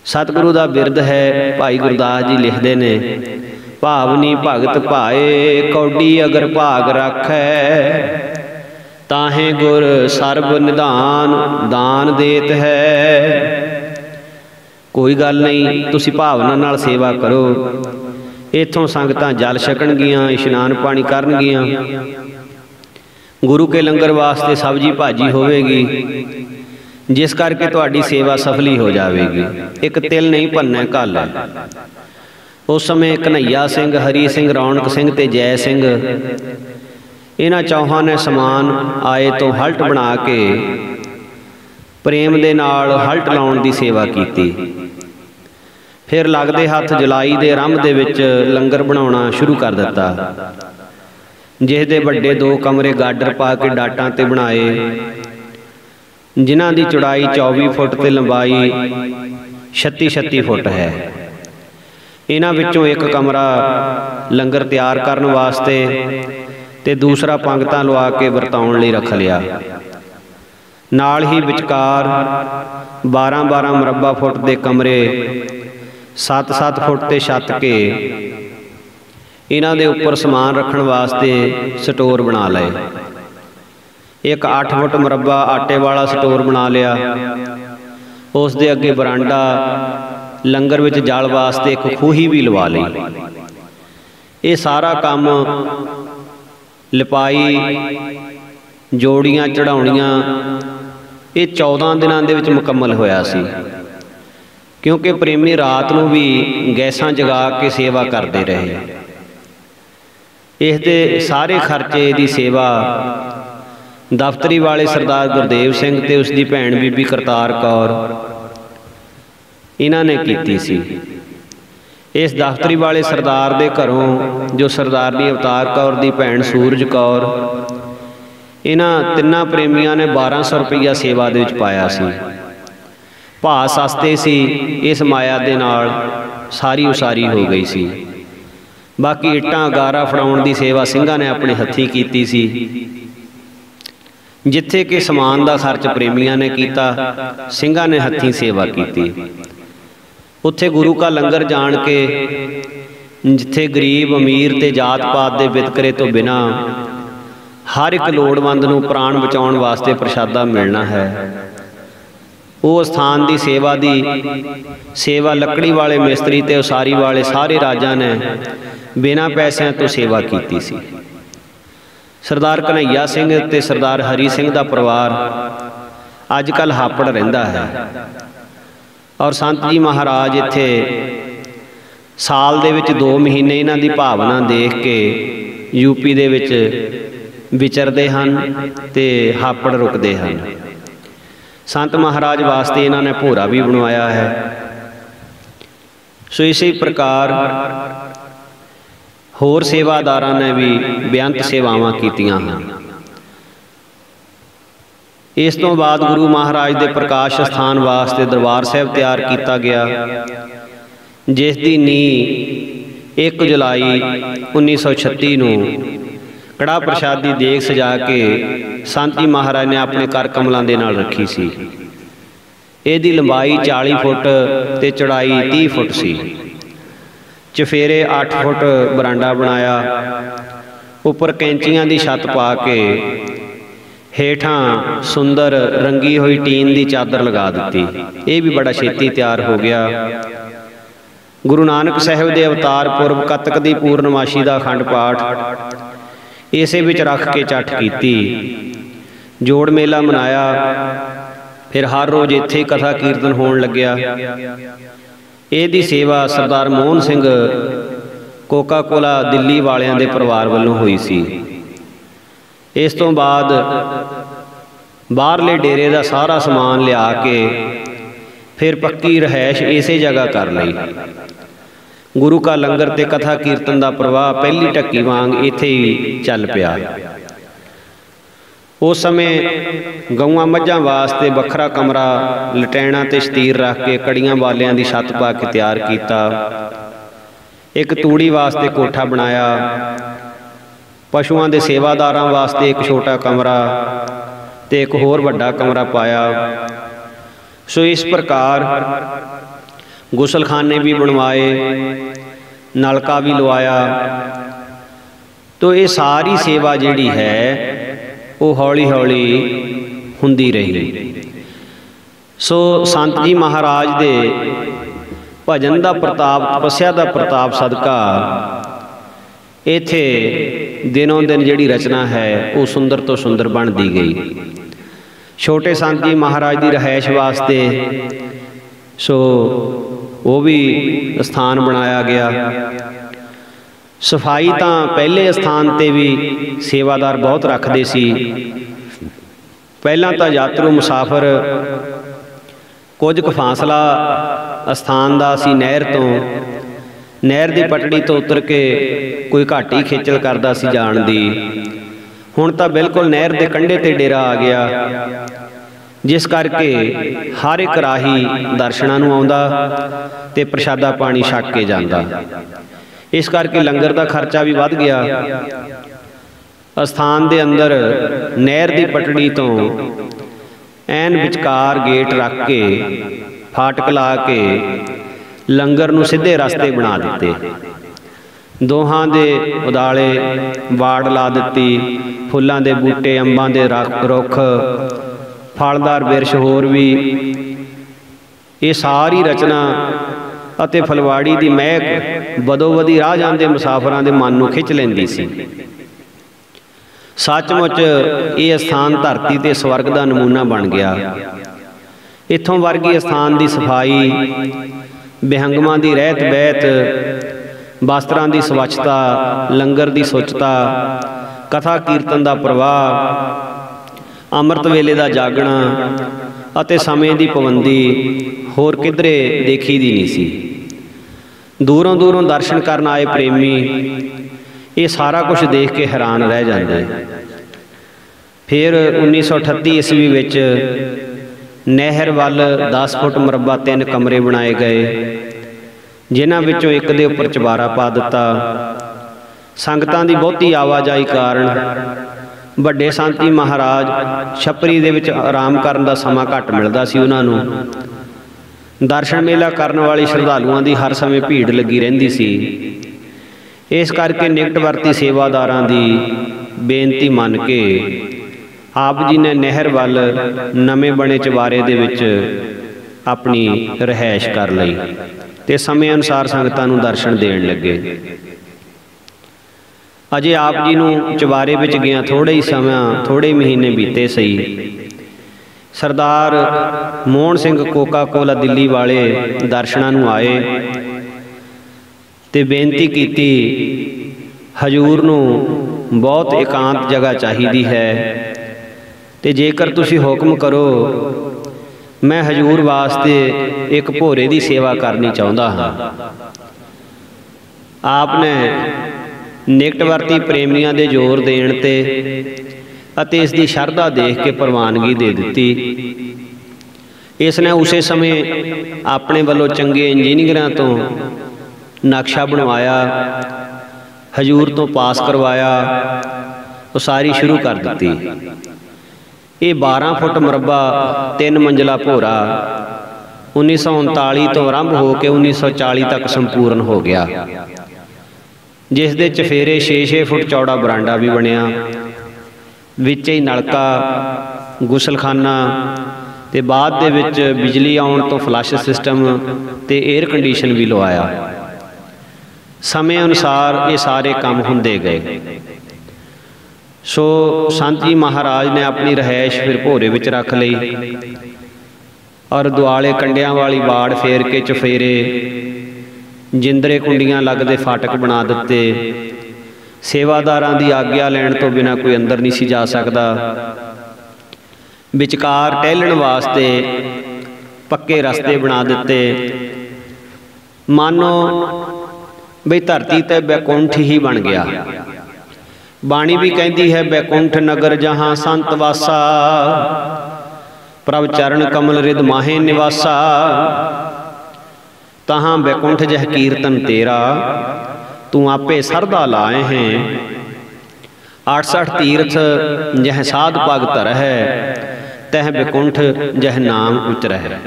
सतगुरु दा बिरद है, भाई गुरदास जी लिखदे ने, भावनी भगत भाए कौडी अगर भाग रखै, ताहे गुर सर्ब निधान दान देत है। कोई गल नहीं, तुसी भावना नाल सेवा करो। इत्थों संगतां जल छकणगियां, इशनान पानी करनगियां, गुरु के लंगर वास्ते सब्जी भाजी होवेगी, जिस करके तुहाडी सेवा सफली हो जाएगी। एक तिल नहीं भन्ना घल है। उस समय कन्हैया सिंह, हरी सिंह, रौनक सिंह ते जय सिंह, इन्हां चौहां ने समान आए तो हल्ट बना के प्रेम दे नाल हल्ट लाउण दी सेवा कीती। फिर लगदे हत्थ जुलाई दे आरंभ दे विच लंगर बनाउणा शुरू कर दिता, जिस दे वड्डे 2 कमरे गाडर पा के डाटां ते बनाए, जिन्हां दी चौड़ाई 24 फुट ते लंबाई 36 फुट है। इन्हां विचों एक कमरा लंगर तैयार करन वास्ते ते दूसरा पंगतां लवा के वरताउण लई रख लिया। नाल ही विचकार 12-12 मुरब्बा फुट दे कमरे 7-7 फुट ते छत के इन्हां दे उपर समान रखण वास्ते स्टोर बना लए। एक 8 फुट मुरब्बा आटे वाला स्टोर बना लिया। उस दे अगे बरांडा, लंगर विच जल वास्ते एक खूही भी लवा ली। ये सारा काम लिपाई, जोड़ियां चढ़ाउणियां, ये 14 दिनां दे विच मुकम्मल होया सी, क्योंकि प्रेमी रात नूं भी गैसां जगा के सेवा करते रहे। इस दे सारे खर्चे दी सेवा दफ्तरी वाले सरदार गुरदेव सिंह ते उसकी भैन बीबी करतार कौर इन्हां ने कीती सी। इस दफ्तरी वाले सरदार दे घरों जो सरदारनी अवतार कौर दी भैन सूरज कौर, इन्हां तिन्नां प्रेमियां ने 1200 रुपया सेवा दे विच पाया सी। भा सस्ते सी, इस माया दे नाल सारी उसारी हो गई सी। बाकी इट्टां गारा फड़ाउण दी सेवा ਸਿੰਘਾਂ ने अपने हत्थी कीती सी। जिथे कि समान का खर्च प्रेमियां ने किया, ਸਿੰਘਾਂ ने हत्थी सेवा की। उत्थे गुरु का लंगर जान के जिथे गरीब अमीर ते जात पात के वितकरे तो बिना हर एक लोड़वंद नूं प्राण बचाउण वास्ते प्रशादा मिलना है, वो स्थान की सेवा लकड़ी वाले मिस्त्री ते उसारी वाले सारे राजा ने बिना पैसों तो सेवा की सी। सरदार कन्हैया सिंह ते सरदार हरी सिंह का परिवार अजकल हापड़ रहिंदा है, और संत जी महाराज इत्थे साल दे विच 2 महीने इन्हां दी भावना देख के यूपी दे विच विचरदे हन ते हापड़ रुकदे हन। संत महाराज वास्ते इन्हां ने भोरा भी बनवाया है। सो इसी प्रकार होर सेवादारां ने भी बेअंत सेवावां कीतियां हैं। इस तो बाद गुरु महाराज के प्रकाश स्थान वास्ते दरबार साहब तैयार किया गया, जिसकी नींह 1 जुलाई 1936 नूं कड़ा प्रसादी देख सजा के संत जी महाराज ने अपने कर कमलों के नाल रखी सी। इहदी लंबाई 40 फुट ते चौड़ाई 30 फुट सी। चफेरे 8 फुट बरांडा बनाया, उपर कैंचियां की छत पा के हेठां सुंदर रंगी हुई टीन की चादर लगा दी। ये भी बड़ा छेती तैयार हो गया। गुरु नानक साहब के अवतार पुरब कतक की पूर्णमाशी का अखंड पाठ इसे विच रख के चट की, जोड़ मेला मनाया। फिर हर रोज़ इत्थे कथा कीर्तन होण लग्या। इहदी सेवा सरदार मोहन सिंह कोका कोला दिल्ली वालियां दे परिवार वालों हुई सी। इस तो बाद बाहरले डेरे का सारा समान लिया के फिर पक्की रहायश इसे जगह कर लई। गुरु का लंगर ते कथा कीर्तन का प्रवाह पहली ढक्की वांग इत्थे ही चल पिया। उस समय गऊआं मझां वास्ते वखरा कमरा लटैणा ते शतीर रख के कड़ियां वालियां दी छत पा के तैयार किया। एक तूड़ी वास्ते कोठा बनाया। पशुओं के सेवादारां वास्ते एक छोटा कमरा ते एक होर वड्डा कमरा पाया। सो इस प्रकार गुसलखाने भी बनवाए, नलका भी लवाया। तो ये सारी सेवा जिहड़ी है वो हौली हौली हुंदी रही। सो संत जी महाराज दे भजन का प्रताप, तपस्या का प्रताप सदका इत्थे दिनों दिन जिहड़ी रचना है वो सुंदर तो सुंदर बनती गई। छोटे संत जी महाराज की रहायश वास्ते सो वो भी स्थान बनाया गया। सफाई तो पहले स्थान ते भी सेवादार बहुत रखते सी। पहला तो यात्रु मुसाफर कुछ क फासला स्थान का सी नहर तो, नहर की पटड़ी तो उतर के कोई घाट ही खेचल करता सी जाण दी। हुण तां बिल्कुल नहर के कंढे ते डेरा आ गया, जिस करके हर एक राही दर्शनां नूं आउंदा ते प्रशादा पानी छक के जांदा। इस करके लंगर का खर्चा भी वध गया। स्थान के अंदर नहर की पटड़ी तो एन विचकार गेट रख के फाटक ला के लंगर नूं सीधे रस्ते बना दिते। दोहां दे उदाले वाड़ ला दिती, फुल्लां दे बूटे, अंबां दे रुख, फलदार बिरछ होर भी। ये सारी रचना अते फलवाड़ी की महक बदोबदी राह जांदे मुसाफरां दे मन नूं खिच लैंदी सी। सचमुच ये स्थान धरती ते स्वर्ग का नमूना बन गया। इत्थों वर्गी स्थान की सफाई, बेहंगमां की रहत बहत, वस्त्रां की स्वच्छता, लंगर की सुचता, कथा कीर्तन का प्रवाह, अमृत वेले का जागना अते समय की पाबंदी होर किधरे देखी दी नहीं सी। दूरों दूरों दर्शन करन आए प्रेमी ये सारा कुछ देख के हैरान रह जाते। फिर 1938 ईस्वी विच नहर वाल 10 फुट मुरब्बा 3 कमरे बनाए गए, जिन्हां विचों एक दे उपर चबारा पा दिता। संगतां दी बहुती आवाजाई कारण वड्डे संत जी महाराज छपरी दे विच आराम करन दा समां घट मिलदा सी। उन्हां नूं दर्शन मेला करन वाले श्रद्धालुआं दी हर समय भीड़ लगी रहिंदी सी। इस करके निकट वरती सेवादारां दी बेनती मन के आप जी ने नहर वाल नवे बने चबारे दे विच अपनी रहायश कर लई ते समय अनुसार संगतां नूं दर्शन देण लगे। अजे आप जी नूं चबारे विच गया थोड़े ही समय, थोड़े महीने बीते सही। सरदार मोहन सिंह कोका कोला दिल्ली वाले दर्शनां नूं आए ते बेनती कीती, हजूर नूं बहुत एकांत जगह चाहिदी है ते जेकर तुसीं हुक्म करो मैं हजूर वास्ते एक भोरे की सेवा करनी चाहुंदा हाँ। आपने निकटवर्ती प्रेमियों के जोर देण ते अते इसकी शरधा देख के प्रवानगी दे दी। इसने उसे समय अपने वालों चंगे इंजीनियरां तो नक्शा बनवाया, हजूर तो पास करवाया, उसारी शुरू कर दी। ये 12 फुट मुरब्बा 3 मंजिला भोरा 1939 तो आरंभ हो के 1940 तक संपूर्ण हो गया, जिस दे चफेरे 6-6 फुट चौड़ा बरांडा भी बनया। विच ही नलका, गुसलखाना ते बाद दे विच बिजली आउण तो फ्लश सिस्टम ते एयर कंडीशन भी लवाया। समय अनुसार ये सारे काम हुंदे गए। सो संत जी महाराज ने अपनी रहायश फिर भोरे विच रख लई और दुआले कंडियां वाली बाड़ फेर के चफेरे जिंदरे कुंडियां लगदे फाटक बना दिते। सेवादारां दी आग्या लैण तो बिना कोई अंदर नहीं सी जा सकदा। विचकार टहलण वास्ते पक्के रस्ते बना दिते। मानो बई धरती ते बैकुंठ ही बन गया। बाणी भी कहती है, बैकुंठ नगर जहाँ संत वासा, प्रभ चरण कमल रिद माहे निवासा। तहाँ बैकुंठ जह कीर्तन तेरा, तू आपे सरदा लाए हैं। 68 तीर्थ जह साध पग धर है, तह बैकुंठ जह नाम उचर है।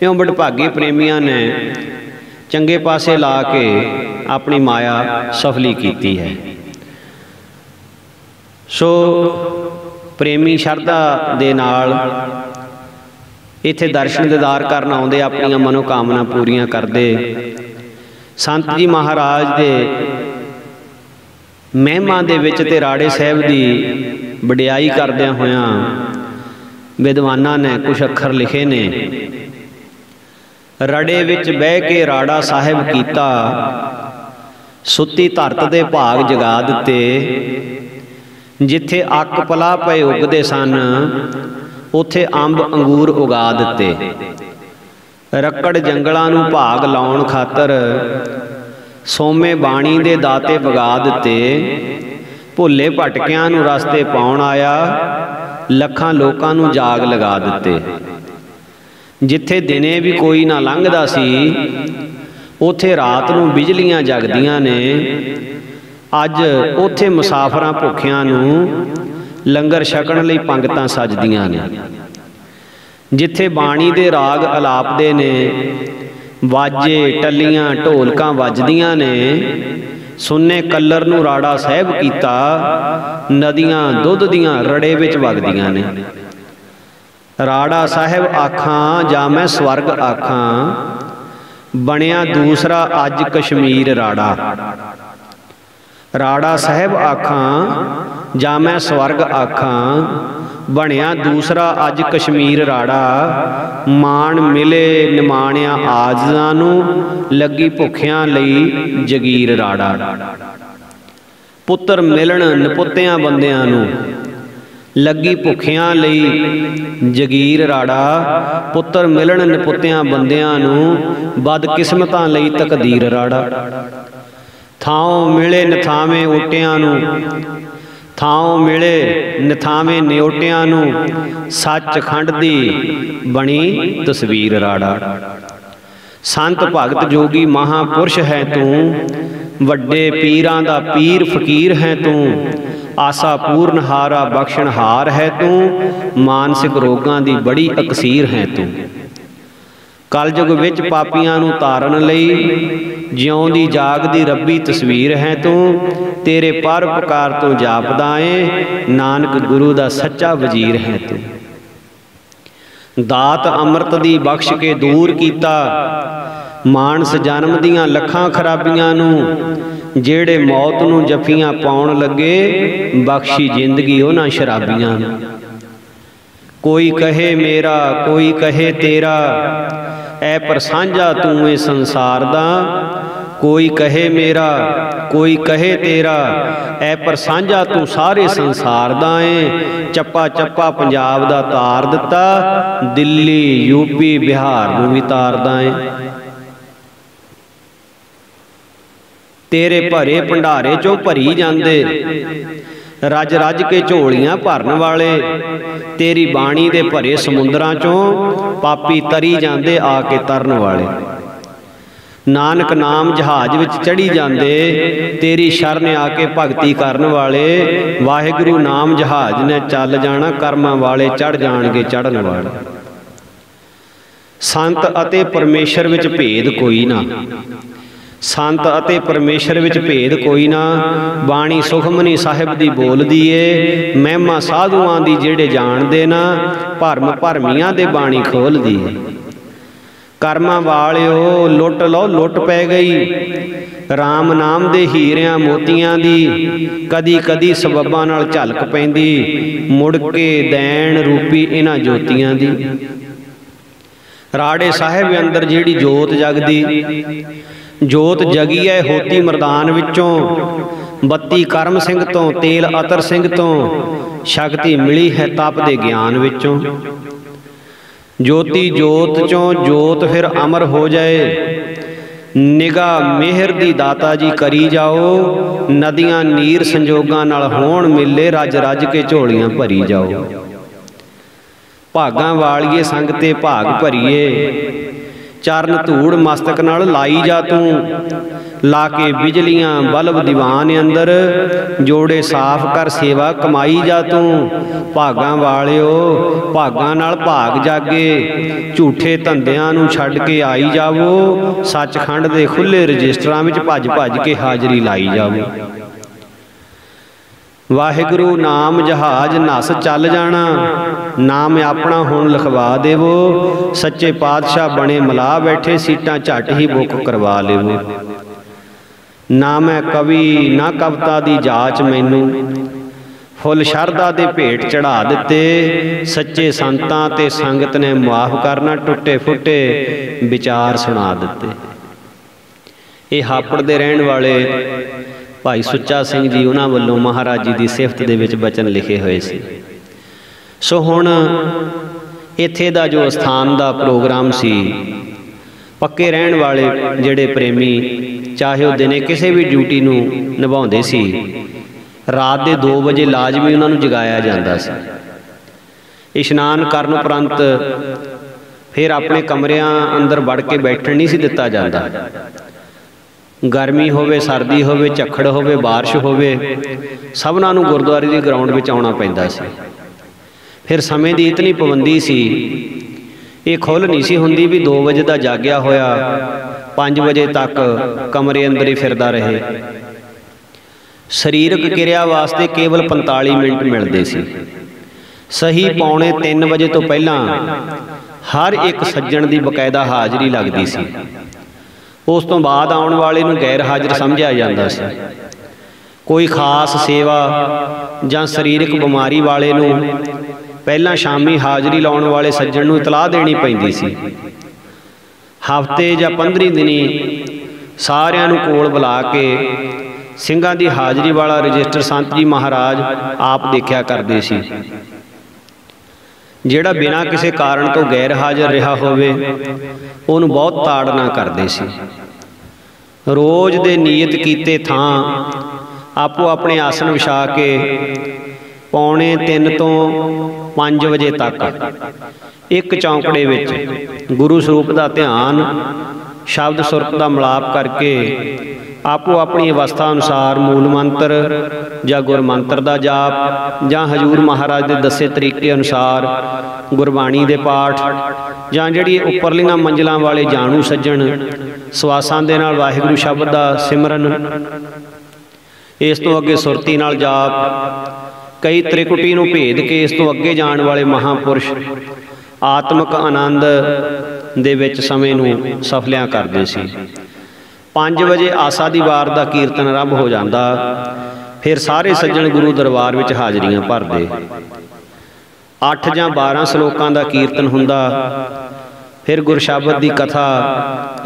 इउं बड़भागे प्रेमियों ने चंगे पासे ला के अपनी माया सफली की है। सो प्रेमी शरधा दे नाल इत्थे दर्शन दीदार करन आउंदे, अपनी मनोकामना पूरियां करते। संत जी महाराज दे महिमा दे विच ते राड़े साहब की वडियाई करदियां होयां विद्वानां ने कुछ अखर लिखे ने। रड़े विच बह के राड़ा साहिब कीता, सुत्ती धरत दे भाग जगा दिते। जिथे अक पला पए उगदे सन, उथे अंब अंगूर उगा दिते। रक्कड़ जंगलां नूं भाग लाउण खातर सोमे बाणी दे दाते वगा दिते। भुल्ले भटकियां नूं रस्ते पाउण आया, लखां लोकां नूं जाग लगा दिते। जिथे दिने भी कोई ना लंघदा सी, उथे रात नूं बिजलियां जगदियां ने। अज उथे मुसाफरां भुखियां नूं लंगर छकण लई पंगतां सजदियां ने। जिथे बाणी दे राग अलापदे ने, वाजे टलियां ढोलकां वजदियां ने। सुन्ने कल्लर नूं राड़ा साहिब कीता, नदियां दुध दियां रड़े विच वगदियां ने। राड़ा साहिब आखां जां मैं स्वर्ग आखां, बनिया दूसरा अज कश्मीर राड़ा। राड़ा साहिब आखां जां मैं स्वर्ग आखां, बनिया दूसरा अज कश्मीर राड़ा। मान मिले निमाणिया आजदां नूं, लगी भुखियां लई जगीर राड़ा। पुत्र मिलन नपुत्तियां बंदियां नूं, लगी भुखियां लई जगीर राड़ा। पुत्र मिलन नपुत्तियां बंदियां नूं, बदकिस्मतां लई तकदीर राड़ा। थाओ मिले नथावे ओटियां नूं, थाओ मिले नथावे न्योटियां नूं। सच खंड दी बनी तस्वीर राड़ा। संत भगत जोगी महापुरुष है तू, वड्डे पीरां दा पीर फकीर है तू। आसा पूर्ण हारा बख्शण हार है तू, मानसिक रोगां दी बड़ी अकसीर है तू। कलयुग विच पापियां नूं तारन लई, जिउंदी जागदी रब्बी तस्वीर है तू। तेरे पर पुकार तो जापदा ऐ, नानक गुरु दा सच्चा वजीर है तू। दात अमृत दी बख्श के दूर कीता, मानस जन्म दियां लखां खराबियां नूं। जेड़े मौत नूं जफियां पाउण लगे, बख्शी जिंदगी उन्हां शराबियां नूं। कोई कहे मेरा कोई कहे तेरा, ऐ पर सांझा तू ए संसार दा। कोई कहे मेरा कोई कहे तेरा, ऐ पर सांझा तू सारे संसार दा ऐ। चप्पा चप्पा पंजाब दा तार दिता, दिल्ली यूपी बिहार नूं भी तारदा ऐ। तेरे भरे भंडारे चों भरी जांदे, रज रज के झोलियां भरन वाले। तेरी बाणी दे भरे समुंदरां चों, पापी तरी जांदे आके तरन वाले। नानक नाम जहाज विच चढ़ी जांदे, तेरी शरण आके भगती करन वाले। वाहिगुरु नाम जहाज ने चल जाना, कर्मां वाले चढ़ जाणगे चढ़न वाले। संत अते परमेश्वर विच भेद कोई ना, संत अते परमेश्वर विच भेद कोई ना। बाणी सुखमनी साहिब दी बोलदी ए, महिमा साधुआं दी जेड़े जाणदे ना। भरम भरमियां दे बाणी खोलदी ए। कर्मां वालिओ लुट लो लुट पै गई, राम नाम दे हीरियां मोतियां दी। कदी कदी सबबां नाल झलक पैंदी, मुड़ के दैन रूपी इन्हां जोतियां दी। राड़े साहिब अंदर जेड़ी जोत जगदी, जोत जगी है होती मरदान विचों। बत्ती करम सिंह तो तेल अतर सिंह तो, शक्ति मिली है तप दे ज्ञान विचों। ज्योति जोत चों जोत फिर अमर हो जाए, निगाह मेहर दी दाता जी करी जाओ। नदियां नीर संजोगां नाल होण मिले, रज रज के झोलियां भरी जाओ। भागां वालिए संग ते भाग भरीए, चरण धूड़ मस्तक नाल लाई जा तू। लाके बिजलियां बल्ब दीवान अंदर, जोड़े साफ कर सेवा कमाई जा तू। भागां वालिओ भागां नाल भाग जागे, झूठे धंधियां नूं छड्ड के आई जावो। सचखंड दे खुले रजिस्टरां विच भज भज के हाजरी लाई जावो। वाहिगुरु नाम जहाज नस चल जाना, नाम अपना हुण लिखवा देवो। सच्चे पातशाह बने मिला बैठे, सीटां झट ही बुक करवा लेवो। ना मैं कवि ना कविता दी जाच मैनू, फुल शरदा दे भेंट चढ़ा दिते, सच्चे संतां ते संगत ने मुआफ करना, टुटे फुटे विचार सुना दिते। ये हापड़ दे रहण वाले भाई सुच्चा सिंह जी उन्हां वल्लों महाराज जी की सिफत दे विच बचन लिखे हुए सी। सो हुण इत्थे दा जो अस्थान दा प्रोग्राम सी, पक्के रहण वाले जिहड़े प्रेमी चाहे वह दिने किसी भी ड्यूटी नूं निभाउंदे सी, रात के 2 बजे लाजमी उन्हां नूं जगाया जांदा सी। इशनान करन उपरंत फिर अपने कमरियां अंदर वड़ के बैठण नहीं सी दिता जांदा। गर्मी होवे सर्दी होवे झक्खड़ होवे बारिश होवे सबनां नूं गुरुद्वारे दी ग्राउंड विच आउणा पैंदा सी। फिर समय की इतनी पाबंदी सी, ये खुल नहीं सी हुंदी भी 2 बजे का जाग्या होया 5 बजे तक कमरे अंदर ही फिरदा रहे। शरीरक किरिया वास्ते केवल 45 मिनट मिलते सी। सही 2:45 बजे तो पहला हर एक सज्जण की बकायदा हाज़री लगती सी। उस तो बाद आने वाले नूं गैर हाजिर समझा जाता सी। कोई खास सेवा जां शरीरक बीमारी वाले नूं पहला शामी हाज़री लाने वाले सज्जण नूं इतलाह देनी पैंदी सी। हफ्ते जां 15 दिनी सारिआं नूं कोल बुला के ਸਿੰਘਾਂ ਦੀ हाज़री वाला रजिस्टर संत जी महाराज आप देखा करते सी। ਜਿਹੜਾ बिना किसी कारण तो गैर हाजिर रहा होवे ਉਹਨੂੰ बहुत ताड़ना करते सी। रोज़ दे नियत कीते थां आपो अपने आसन विछा के 2:45 तो 5 बजे तक एक चौंकड़े विच गुरु स्वरूप का ध्यान शब्द सुरत का मिलाप करके आपो अपनी अवस्था अनुसार मूल मंत्र या गुरमंत्र का जाप ਜਾਂ हजूर महाराज के दसे तरीके अनुसार गुरबाणी के पाठ ਜਾਂ ਜਿਹੜੀ ਉੱਪਰਲੀਆਂ ਮੰਜ਼ਲਾਂ वाले जाणू सज्जण ਸਵਾਸਾਂ ਦੇ ਨਾਲ ਵਾਹਿਗੁਰੂ शब्द का सिमरन, इस तो अगे सुरती नाल जाप, कई त्रिकुटी नूं भेद के इस तो अगे जाण वाले महापुरुष आत्मक आनंद दे विच समय नूं सफलियां करदे सी। 5 बजे आसा दी वार का कीर्तन आरंभ हो जाता। फिर सारे सज्जण गुरु दरबार विच हाज़रियां भरदे। 8 ਜਾਂ 12 सलोकां का कीर्तन हुंदा। फिर गुरशबद की कथा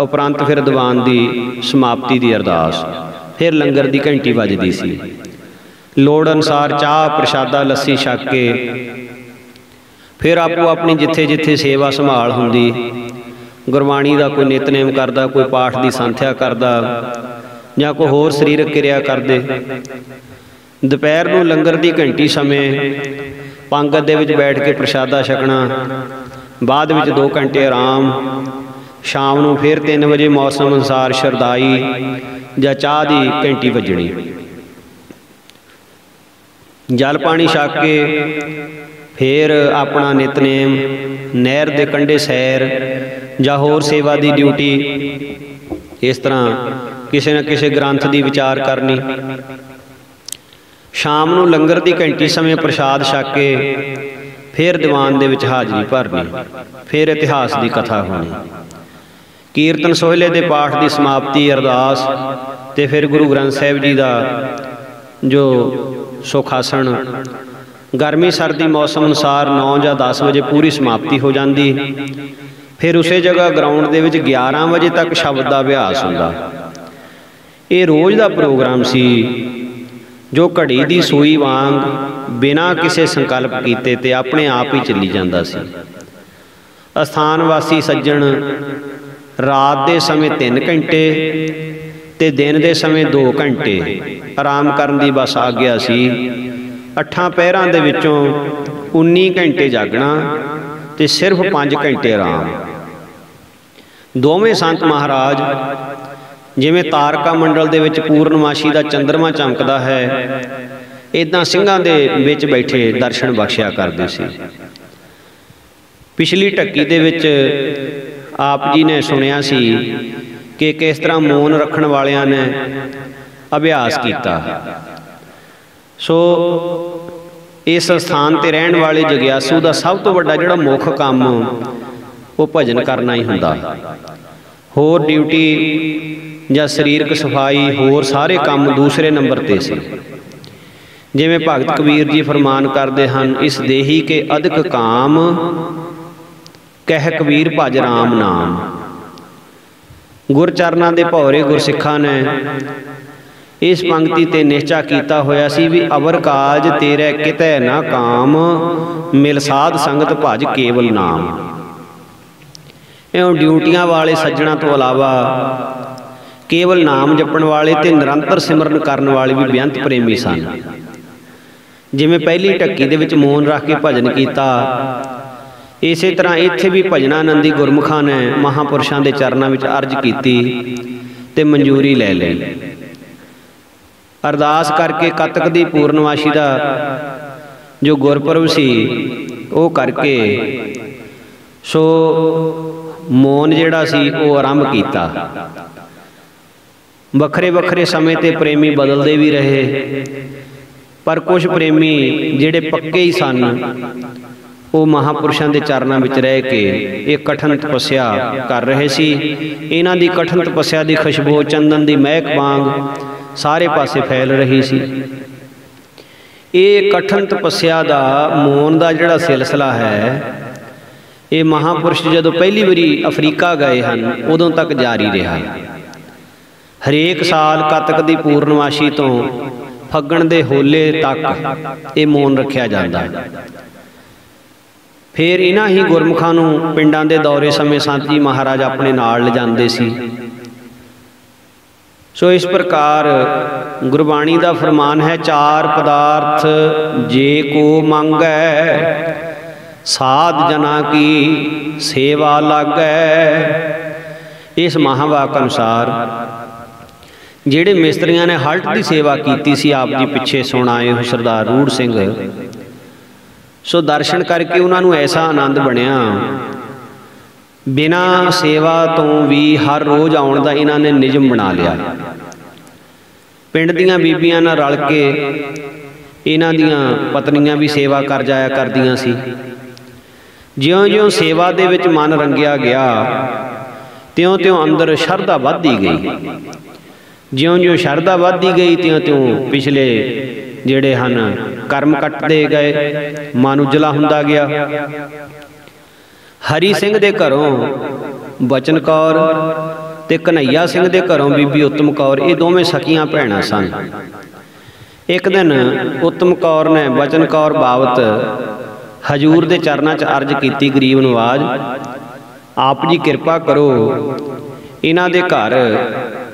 उपरंत फिर दीवान की समाप्ति की अरदास, फिर लंगर की घंटी वजदी सी। लोड़ अनुसार चाह प्रशादा लस्सी छक के फिर आपो अपनी जिथे जिथे सेवा संभाल हुंदी, गुरबाणी का कोई नितनेम करदा, कोई पाठ की संथ्या करदा या कोई होर शरीरक किरिया करदे। दोपहर नूं लंगर की घंटी समय पंगत दे विच बैठ के प्रशादा छकना, बाद विच 2 घंटे आराम, शाम नूं फिर 3 बजे मौसम अनुसार शरदाई या चाह की घंटी वजनी। जल पानी छक के फिर अपना नितनेम, नहर के कंढे सैर या होर सेवा की ड्यूटी, इस तरह किसी न किसी ग्रंथ की विचार करनी। शाम नूं लंगर की घंटी समय प्रसाद छक के फिर दीवान दे विच हाज़री भरनी, फिर इतिहास की कथा होनी, कीर्तन सोहले के पाठ की समाप्ति अरदास, ते फिर गुरु ग्रंथ साहिब जी का जो सुखासन। गर्मी सर्दी मौसम अनुसार 9 या 10 बजे पूरी समाप्ति हो जाती। फिर उसे जगह ग्राउंड दे विच 11 बजे तक शब्द का अभ्यास हुंदा। ये रोज़ का प्रोग्राम सी जो घड़ी की सूई वांग बिना किसी संकल्प कीते ते अपने आप ही चली जाता सी। अस्थान वासी सज्जण रात के समय 3 घंटे ते दिन के समय 2 घंटे आराम करन दी बस आ गया सी। 8 पहरां दे विचों 19 घंटे जागना ते सिर्फ 5 घंटे आराम। दोवें संत महाराज जिवें तारका मंडल दे विच पूर्णमाशी का चंद्रमा चमकदा है, इदां ਸਿੰਘਾਂ दे विच बैठे दर्शन बख्शिया करदे सी। पिछली ढक्की दे विच आप जी ने सुनिया सी कि किस तरह मौन रखण वालियां ने अभ्यास किया। सो इस स्थान ते रहण वाले जग्यासू का सब तो वड्डा जिहड़ा मुख काम वो भजन करना ही हुंदा। होर ड्यूटी ਜਾਂ ਸਰੀਰਕ ਸਫਾਈ ਹੋਰ ਸਾਰੇ ਕੰਮ ਦੂਸਰੇ ਨੰਬਰ ਤੇ ਸੀ। ਜਿਵੇਂ ਭਗਤ ਕਬੀਰ ਜੀ ਫਰਮਾਨ ਕਰਦੇ ਹਨ, ਇਸ ਦੇਹੀ ਕੇ ਅਧਿਕ ਕਾਮ ਕਹਿ ਕਬੀਰ ਭਜ ਰਾਮ ਨਾਮ। ਗੁਰਚਰਨਾਂ ਦੇ ਭੌਰੇ ਗੁਰਸਿੱਖਾਂ ਨੇ ਇਸ ਪੰਕਤੀ ਤੇ ਨਿਸ਼ਚਾ ਕੀਤਾ ਹੋਇਆ ਸੀ ਵੀ ਅਵਰ ਕਾਜ ਤੇਰੇ ਕਿਤੇ ਨਾ ਕਾਮ, ਮਿਲ ਸਾਧ ਸੰਗਤ ਭਜ ਕੇਵਲ ਨਾਮ। ਇਉਂ ਡਿਊਟੀਆਂ ਵਾਲੇ ਸੱਜਣਾ ਤੋਂ ਇਲਾਵਾ ਕੇਵਲ ਨਾਮ ਜਪਣ ਵਾਲੇ ਤੇ ਨਿਰੰਤਰ ਸਿਮਰਨ ਕਰਨ ਵਾਲੇ ਵੀ ਬੇਅੰਤ ਪ੍ਰੇਮੀ ਸਨ। ਜਿਵੇਂ ਪਹਿਲੀ ਢੱਕੀ ਦੇ ਵਿੱਚ ਮੌਨ ਰੱਖ ਕੇ ਭਜਨ ਕੀਤਾ, ਇਸੇ ਤਰ੍ਹਾਂ ਇੱਥੇ ਵੀ ਭਜਨਾਨੰਦੀ ਗੁਰਮੁਖਾਂ ਨੇ ਮਹਾਂਪੁਰਸ਼ਾਂ ਦੇ ਚਰਨਾਂ ਵਿੱਚ ਅਰਜ਼ ਕੀਤੀ ਤੇ ਮਨਜ਼ੂਰੀ ਲੈ ਲਈ। ਅਰਦਾਸ ਕਰਕੇ ਕੱਤਕ ਦੀ ਪੂਰਨਮਾਸ਼ੀ ਦਾ ਜੋ ਗੁਰਪੁਰਬ ਸੀ ਉਹ ਕਰਕੇ ਸੋ ਮੌਨ ਜਿਹੜਾ ਸੀ ਉਹ ਆਰੰਭ ਕੀਤਾ। ਵੱਖਰੇ ਵੱਖਰੇ ਸਮੇਂ ਤੇ ਪ੍ਰੇਮੀ ਬਦਲਦੇ ਵੀ ਰਹੇ, ਪਰ ਕੁਝ ਪ੍ਰੇਮੀ ਜਿਹੜੇ ਪੱਕੇ ਹੀ ਸਨ ਉਹ ਮਹਾਂਪੁਰਸ਼ਾਂ ਦੇ ਚਰਨਾਂ ਵਿੱਚ ਰਹਿ ਕੇ ਇਹ ਕਠਨ ਤਪੱਸਿਆ ਕਰ ਰਹੇ ਸੀ। ਇਹਨਾਂ ਦੀ ਕਠਨ ਤਪੱਸਿਆ ਦੀ ਖੁਸ਼ਬੂ ਚੰਦਨ ਦੀ ਮਹਿਕ ਵਾਂਗ ਸਾਰੇ ਪਾਸੇ ਫੈਲ ਰਹੀ ਸੀ। ਇਹ ਕਠਨ ਤਪੱਸਿਆ ਦਾ ਮੌਨ ਦਾ ਜਿਹੜਾ ਸਿਲਸਿਲਾ ਹੈ, ਇਹ ਮਹਾਂਪੁਰਸ਼ ਜਦੋਂ ਪਹਿਲੀ ਵਾਰੀ ਅਫਰੀਕਾ ਗਏ ਹਨ ਉਦੋਂ ਤੱਕ ਜਾਰੀ ਰਿਹਾ। ਹਰੇਕ ਸਾਲ ਕੱਤਕ ਦੀ ਪੂਰਨਮਾਸ਼ੀ ਤੋਂ ਫੱਗਣ ਦੇ ਹੋਲੇ ਤੱਕ ਇਹ ਮੌਨ ਰੱਖਿਆ ਜਾਂਦਾ। ਫਿਰ ਇਹਨਾਂ ਹੀ ਗੁਰਮੁਖਾਂ ਨੂੰ ਪਿੰਡਾਂ ਦੇ ਦੌਰੇ ਸਮੇਂ ਸੰਤ ਜੀ ਮਹਾਰਾਜ ਆਪਣੇ ਨਾਲ ਲਿਜਾਂਦੇ ਸੀ। ਸੋ ਇਸ ਪ੍ਰਕਾਰ ਗੁਰਬਾਣੀ ਦਾ ਫਰਮਾਨ ਹੈ, ਚਾਰ ਪਦਾਰਥ ਜੇ ਕੋ ਮੰਗੈ, ਸਾਧ ਜਨਾ ਕੀ ਸੇਵਾ ਲਾਗੈ। ਇਸ ਮਹਾਵਾਕ ਅਨੁਸਾਰ ਜਿਹੜੇ ਮਿਸਤਰੀਆਂ ਨੇ ਹਲਟ ਦੀ ਸੇਵਾ ਕੀਤੀ ਸੀ, ਆਪ ਜੀ ਪਿੱਛੇ ਸੁਣ ਆਏ ਹੋ ਸਰਦਾਰ ਰੂੜ ਸਿੰਘ, ਸੋ ਦਰਸ਼ਨ ਕਰਕੇ ਉਹਨਾਂ ਨੂੰ ਐਸਾ ਆਨੰਦ ਬਣਿਆ, ਬਿਨਾਂ ਸੇਵਾ ਤੋਂ ਵੀ ਹਰ ਰੋਜ਼ ਆਉਣ ਦਾ ਇਹਨਾਂ ਨੇ ਨਿਯਮ ਬਣਾ ਲਿਆ। ਪਿੰਡ ਦੀਆਂ ਬੀਬੀਆਂ ਨਾਲ ਰਲ ਕੇ ਇਹਨਾਂ ਦੀਆਂ ਪਤਨੀਆਂ ਵੀ ਸੇਵਾ ਕਰ ਜਾਇਆ ਕਰਦੀਆਂ ਸੀ। ਜਿਉਂ-ਜਿਉਂ ਸੇਵਾ ਦੇ ਵਿੱਚ ਮਨ ਰੰਗਿਆ ਗਿਆ, ਤਿਉਂ-ਤਿਉਂ ਅੰਦਰ ਸ਼ਰਧਾ ਵੱਧਦੀ ਗਈ। ਜਿਉਂ-ਜਿਉਂ ਸ਼ਰਧਾ ਵੱਧਦੀ ਗਈ, ਤਿਉਂ-ਤਿਉਂ ਪਿਛਲੇ ਜਿਹੜੇ ਹਨ ਕਰਮ ਕੱਟਦੇ ਗਏ, ਮਨ ਉਜਲਾ ਹੁੰਦਾ ਗਿਆ। ਹਰੀ ਸਿੰਘ ਦੇ ਘਰੋਂ ਬਚਨ ਕੌਰ ਤੇ ਕਨ੍ਹਈਆ ਸਿੰਘ ਦੇ ਘਰੋਂ ਬੀਬੀ ਉੱਤਮ ਕੌਰ, ਇਹ ਦੋਵੇਂ ਸਕੀਆਂ ਭੈਣਾਂ ਸਨ। ਇੱਕ ਦਿਨ ਉੱਤਮ ਕੌਰ ਨੇ ਬਚਨ ਕੌਰ ਬਾਬਤ ਹਜੂਰ ਦੇ ਚਰਨਾਂ 'ਚ ਅਰਜ਼ ਕੀਤੀ, ਗਰੀਬ ਨਵਾਜ਼ ਆਪ ਜੀ ਕਿਰਪਾ ਕਰੋ, ਇਹਨਾਂ ਦੇ ਘਰ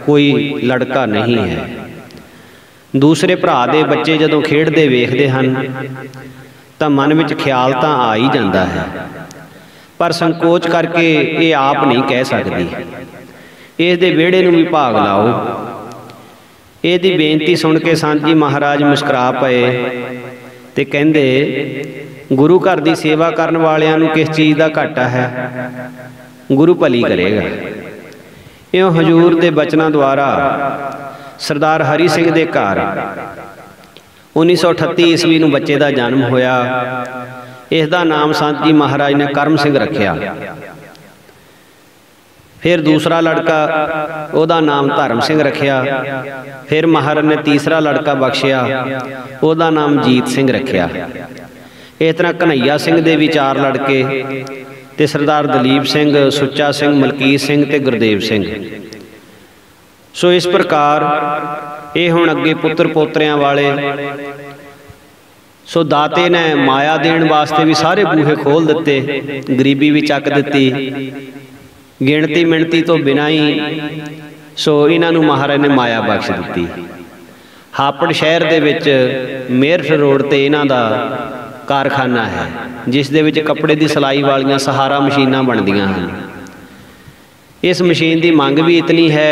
ਕੋਈ ਲੜਕਾ ਨਹੀਂ ਹੈ। ਦੂਸਰੇ ਭਰਾ ਦੇ ਬੱਚੇ ਜਦੋਂ ਖੇਡਦੇ ਵੇਖਦੇ ਹਨ ਤਾਂ ਮਨ ਵਿੱਚ ਖਿਆਲ ਤਾਂ ਆ ਹੀ ਜਾਂਦਾ ਹੈ, ਪਰ ਸੰਕੋਚ ਕਰਕੇ ਇਹ ਆਪ ਨਹੀਂ ਕਹਿ ਸਕਦੀ। ਇਸ ਦੇ ਵਿਹੜੇ ਨੂੰ ਵੀ ਭਾਗ ਲਾਓ। ਇਹਦੀ ਬੇਨਤੀ ਸੁਣ ਕੇ ਸੰਤ ਜੀ ਮਹਾਰਾਜ ਮੁਸਕਰਾ ਪਏ ਤੇ ਕਹਿੰਦੇ, ਗੁਰੂ ਘਰ ਦੀ ਸੇਵਾ ਕਰਨ ਵਾਲਿਆਂ ਨੂੰ ਕਿਸ ਚੀਜ਼ ਦਾ ਘਾਟਾ ਹੈ, ਗੁਰੂ ਭਲੀ ਕਰੇਗਾ। ਇਉਂ ਹਜੂਰ ਦੇ ਬਚਨਾਂ ਦੁਆਰਾ ਸਰਦਾਰ ਹਰੀ ਸਿੰਘ ਦੇ ਘਰ 1938 ਈਸਵੀ ਨੂੰ ਬੱਚੇ ਦਾ ਜਨਮ ਹੋਇਆ। ਇਸ ਦਾ ਨਾਮ ਸੰਤ ਜੀ ਮਹਾਰਾਜ ਨੇ ਕਰਮ ਸਿੰਘ ਰੱਖਿਆ। ਫਿਰ ਦੂਸਰਾ ਲੜਕਾ, ਉਹਦਾ ਨਾਮ ਧਰਮ ਸਿੰਘ ਰੱਖਿਆ। ਫਿਰ ਮਹਾਰਾਜ ਨੇ ਤੀਸਰਾ ਲੜਕਾ ਬਖਸ਼ਿਆ, ਉਹਦਾ ਨਾਮ ਜੀਤ ਸਿੰਘ ਰੱਖਿਆ। ਇਸ ਤਰ੍ਹਾਂ ਕਨ੍ਹਈਆ ਸਿੰਘ ਦੇ ਵੀ 4 ਲੜਕੇ ਤੇ ਸਰਦਾਰ ਦਲੀਪ ਸਿੰਘ, ਸੁੱਚਾ ਸਿੰਘ, ਮਲਕੀਤ ਸਿੰਘ ਤੇ ਗੁਰਦੇਵ ਸਿੰਘ। ਸੋ ਇਸ ਪ੍ਰਕਾਰ ਇਹ ਹੁਣ ਅੱਗੇ ਪੁੱਤਰ ਪੋਤਰਿਆਂ ਵਾਲੇ। ਸੋ ਦਾਤੇ ਨੇ ਮਾਇਆ ਦੇਣ ਵਾਸਤੇ ਵੀ ਸਾਰੇ ਬੂਹੇ ਖੋਲ ਦਿੱਤੇ, ਗਰੀਬੀ ਵੀ ਚੱਕ ਦਿੱਤੀ, ਗਿਣਤੀ ਮਿਣਤੀ ਤੋਂ ਬਿਨਾਂ ਹੀ ਸੋ ਇਹਨਾਂ ਨੂੰ ਮਹਾਰਾਜ ਨੇ ਮਾਇਆ ਬਖਸ਼ ਦਿੱਤੀ। ਹਾਪੜ ਸ਼ਹਿਰ ਦੇ ਵਿੱਚ ਮੇਰਠ ਰੋਡ ਤੇ ਇਹਨਾਂ ਦਾ ਕਾਰਖਾਨਾ ਹੈ, ਜਿਸ ਦੇ ਵਿੱਚ ਕੱਪੜੇ ਦੀ ਸਿਲਾਈ ਵਾਲੀਆਂ ਸਹਾਰਾ ਮਸ਼ੀਨਾਂ ਬਣਦੀਆਂ ਹਨ। ਇਸ ਮਸ਼ੀਨ ਦੀ ਮੰਗ ਵੀ ਇਤਨੀ ਹੈ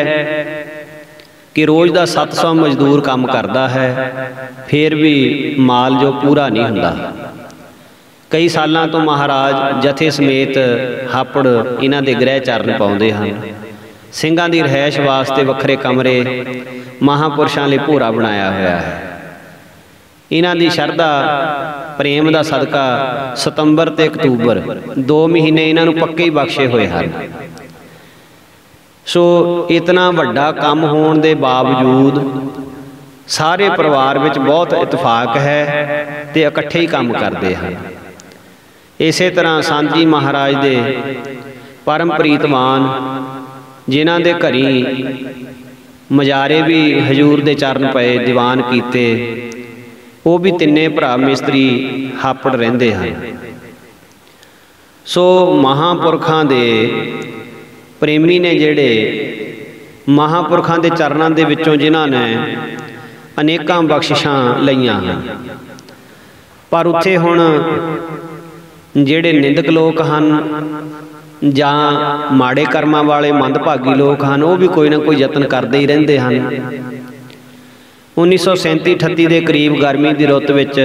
ਕਿ ਰੋਜ਼ ਦਾ 700 ਮਜ਼ਦੂਰ ਕੰਮ ਕਰਦਾ ਹੈ, ਫਿਰ ਵੀ ਮਾਲ ਜੋ ਪੂਰਾ ਨਹੀਂ ਹੁੰਦਾ। ਕਈ ਸਾਲਾਂ ਤੋਂ ਮਹਾਰਾਜ ਜਥੇ ਸਮੇਤ ਹਾਪੜ ਇਹਨਾਂ ਦੇ ਗ੍ਰਹਿ ਚਰਨ ਪਾਉਂਦੇ ਹਨ। ਸਿੰਘਾਂ ਦੀ ਰਿਹਾਇਸ਼ ਵਾਸਤੇ ਵੱਖਰੇ ਕਮਰੇ, ਮਹਾਂਪੁਰਸ਼ਾਂ ਲਈ ਭੋਰਾ ਬਣਾਇਆ ਹੋਇਆ ਹੈ। ਇਹਨਾਂ ਦੀ ਸ਼ਰਧਾ ਪ੍ਰੇਮ ਦਾ ਸਦਕਾ ਸਤੰਬਰ ਤੇ ਅਕਤੂਬਰ 2 ਮਹੀਨੇ ਇਹਨਾਂ ਨੂੰ ਪੱਕੇ ਹੀ ਬਖਸ਼ੇ ਹੋਏ ਹਨ। सो इतना वड्डा काम होने के बावजूद सारे परिवार विच बहुत इतफाक है ते इकट्ठे ही काम करते हैं। इसे तरह संत जी महाराज दे परम प्रीतमान जिन्हां दे घरी मजारे भी हजूर दे चरण पे दीवान कीते, वो भी तिन्ने भरा मिस्त्री हापड़ रहिंदे हैं। सो महापुरखां दे प्रेमी ने जिहड़े महापुरखां दे चरणां दे विचों जिन्हां ने अनेकां बख्शिशां लईआं हैं, पर उत्थे हुण जिहड़े निंदक लोग हैं जां माड़े कर्मां वाले मंदभागी लोग हैं, वो भी कोई ना कोई यतन करते ही रहिंदे हैं। 1937-38 के करीब गर्मी की रुत विच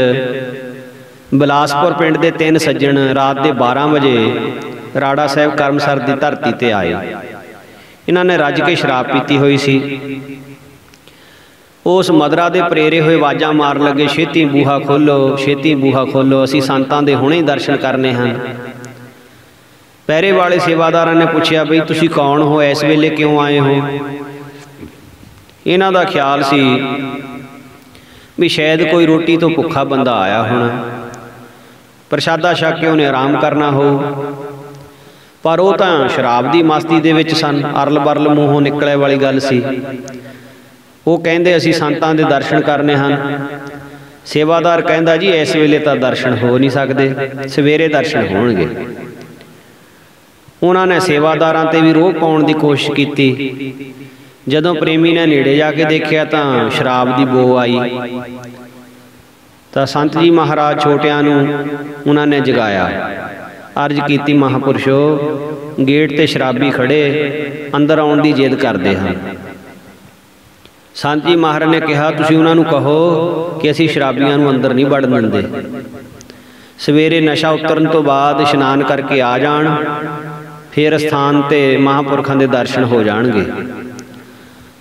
बिलासपुर पिंड के 3 सज्जन रात के 12 बजे राड़ा साहब करमसर की धरती ते आए। इन्होंने रज के शराब पीती हुई सी। उस मदरा के प्रेरे हुए आवाज़ां मार लगे, छेती बूहा खोलो, छेती बूहा खोलो, असीं संतां दे हुणे ही दर्शन करने हैं। पहरे वाले सेवादार ने पूछा, बई तुसीं कौन हो, इस वेले क्यों आए हो? इन्हां दा ख्याल सी भी शायद कोई रोटी तो भुखा बंदा आया होना, प्रशादा छक के उन्हें आराम करना हो, पर वो तो शराब की मस्ती दे विच सन। अरल बरल मूहों निकले वाली गल सी। वो कहंदे असीं संतां दे दर्शन करने हैं। सेवादार कहंदा जी इस वेले तो दर्शन हो नहीं सकते, सवेरे दर्शन होणगे। उन्होंने सेवादारां ते भी रोह पाउण दी कोशिश की। जदों प्रेमी ने नेड़े जाके देखिया तो शराब की बो आई। तो संत जी महाराज छोटियां नूं उन्होंने जगाया, अर्ज की, महापुरुषो गेट ते शराबी खड़े अंदर आउण दी जिद करते हैं। संत जी महाराज ने कहा, तुसीं उन्हां नूं कहो कि असीं शराबियां नूं अंदर नहीं वड़न दिंदे, सवेरे नशा उतरन तो बाद इशनान करके आ जाण, फिर स्थान ते महापुरखां दे दर्शन हो जाणगे।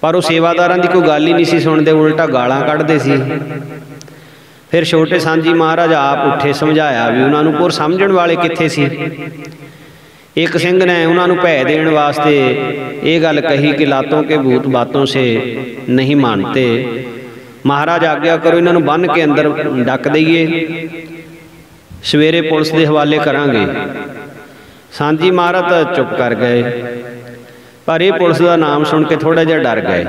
पर वो सेवादारां दी कोई गल ही नहीं सी सुणदे, उल्टा गालां कढदे सी। फिर छोटे संत जी महाराज आप उठे, समझाया भी उन्होंने पुर समझण वाले कित्थे सी। एक सिंह ने उन्होंने भै देण वास्ते ये गल कही कि लातों के भूत बातों से नहीं मानते, महाराज आज्ञा करो इन्हों बन के अंदर डक दईए, सवेरे पुलिस के हवाले करांगे। संत जी महाराज तो चुप कर गए, पर यह पुलिस का नाम सुन के थोड़ा जिहा डर गए।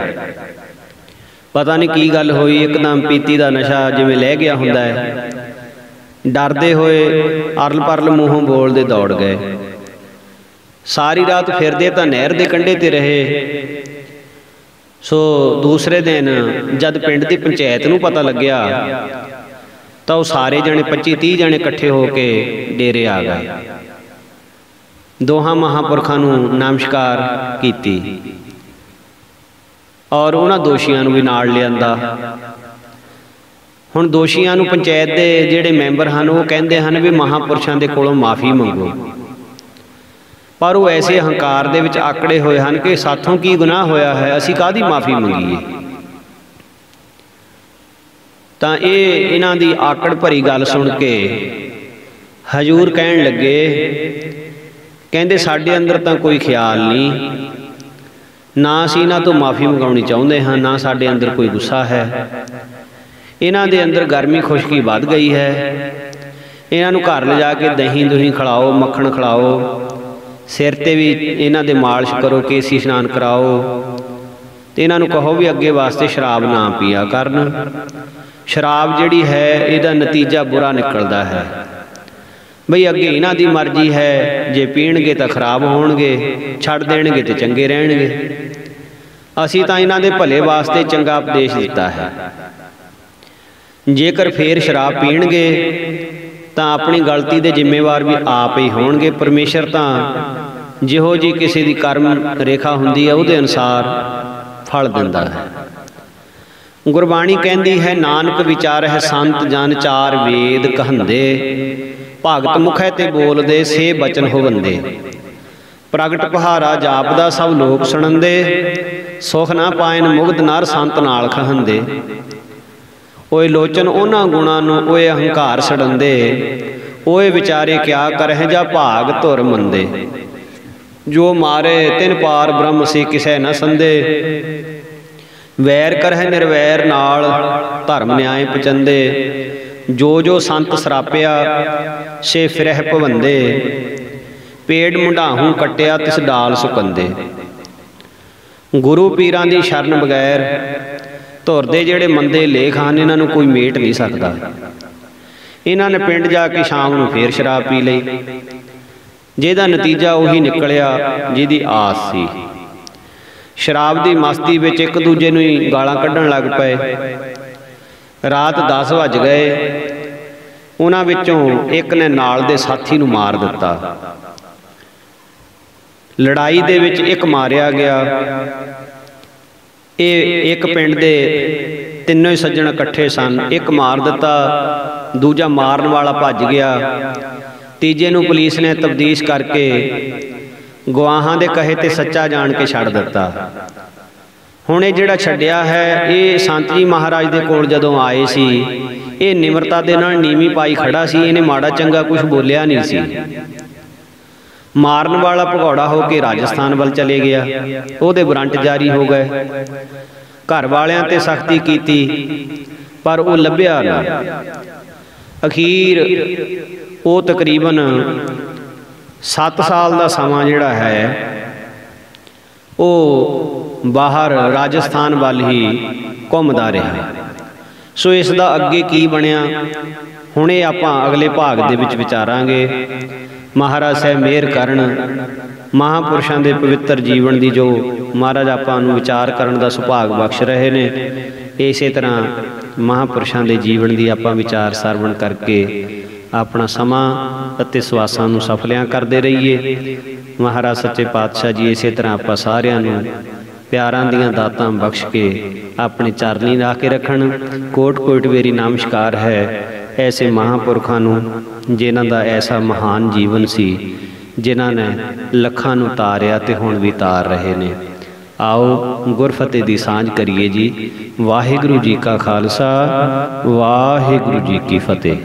पता नहीं की गल हुई, एकदम पीती का नशा जिवें लह गया हुंदा है। डरदे हुए अरल परल मूहों बोलते दौड़ गए। सारी रात फिरदे तो नहर के कंढे ते रहे। सो दूसरे दिन जद पिंड की पंचायत नूं पता लग्या तो वो सारे जने 25-30 जने इकट्ठे होके डेरे आ गए। दोहां महापुरखां नूं नमस्कार कीती और उन्हां दोषियां नूं भी नाल लिआंदा। हुण दोषियां नूं पंचायत दे जिहड़े मैंबर हैं वो कहंदे हैं भी महापुरुषां दे कोलों माफ़ी मंगो, पर वो ऐसे हंकार दे विच आकड़े हुए हैं कि साथों की गुनाह होया है, असीं काहदी माफ़ी मंगीए। तां इह इन्हां दी आकड़ भरी गल सुन के हजूर कहण लगे, कहंदे साडे अंदर तां कोई ख्याल नहीं, ना असीं इन्हां तो माफ़ी मंगाउणी चाहुंदे हां, ना साडे अंदर कोई गुस्सा है। इन्हां दे अंदर गर्मी खुशकी वध गई है। इन्हां नूं घर ले जाके दही दुही खिलाओ, मक्खण खिलाओ, सिर ते भी इन्हां दे मालिश करो, केसी इशनान कराओ, ते इन्हां नूं कहो भी अगे वास्ते शराब ना पिया करन। शराब जिहड़ी है इहदा नतीजा बुरा निकलदा है। बई अगे इन्हां दी मर्जी है, जे पीणगे तो खराब होणगे, छड्ड देणगे तो चंगे रहणगे। असीं तां इन्हां दे भले वास्ते चंगा उपदेश दिता है। जेकर फिर शराब पीणगे तां अपनी गलती दे जिम्मेवार भी आप ही होणगे। परमेशर तां जिहो जी किसी दी कर्म रेखा हुंदी है उहदे अनुसार फल दिंदा है। गुरबाणी कहंदी है, नानक विचार है संत जन चार वेद कहंदे, भगत मुखै ते बोलदे से बचन होवंदे। प्रगट पहारा जापदा सब लोक सुणंदे, सुख ना पायन मुगध नर संत नाल खहंदे। ओए लोचन उन्हां गुणां नूं ओए अहंकार सड़ंदे, ओए विचारे क्या करह जा भाग धुर मंदे। जो मारे तिन पार ब्रह्म से किसै न संदे, वैर करह निर्वैर नाल धर्म न्याय पचंदे। जो जो संत सरापिया से फिरह भवंदे, पेड़ मुंडाहू कट्टिया तिस डाल सुकंदे। गुरु पीरां दी शरण बगैर धुर दे जिहड़े मंदे लेख ਹਨ इन्हां नूं कोई मेट नहीं सकदा। इन्हां ने पिंड जाके शाम नूं फेर शराब पी लई, जिहदा नतीजा उही निकलिया जिहदी आस सी। शराब की मस्ती विच एक दूजे नूं ही गालां कढण लग पए। रात 10 वज गए, उन्हां विचों एक ने नाल दे साथी नूं मार दिता। लड़ाई दे विच एक मारिया गया। ये एक पिंड दे तिनों ही सज्जण इकट्ठे सन। एक मार दिता, दूजा मारन वाला भज गया, तीजे नूं पुलिस ने तफ्तीश करके गवाहां दे कहे ते सच्चा जान के छड्ड दिता। हुण ये जिहड़ा छड्डिया है, ये संत जी महाराज दे कोल जदों आए सी, ये निमरता दे नाल नीवी पाई खड़ा सी। इहने माड़ा चंगा कुछ बोलिया नहीं सी। मारन वाला भगौड़ा होके राजस्थान वल चले गया, उहदे वारंट जारी हो गए। घर वालियां ते सख्ती कीती पर वो लभ्या ना। अखीर वो तकरीबन 7 साल का समा जिहड़ा है वो बाहर राजस्थान वाल ही घूमदा रहा। सो इसदा अगे की बनिया हुण ये आपां अगले भाग दे विच विचारांगे। महाराज साहब मेहर करन, महापुरुषों के पवित्र जीवन की जो महाराज आपां नूं विचार करन दा सुभाग बख्श रहे ने, इस तरह महापुरुषों के जीवन की आपां विचार सरवण करके अपना समा अते सवासां नूं सफलियां करते रहिए। महाराज सच्चे पातशाह जी इस तरह आपां सारिआं नूं प्यारां दीआं दातां बख्श के अपने चरनी ला के रखण। कोट कोट वेरी नमस्कार है ऐसे महापुरखों नूं जिन्हां दा ऐसा महान जीवन सी, जिन्हां ने लखां नूं तारिया ते हुण भी तार रहे ने। आओ गुरफतेह दी सांझ करिए जी। वाहिगुरू जी का खालसा, वाहिगुरू जी की फतेह।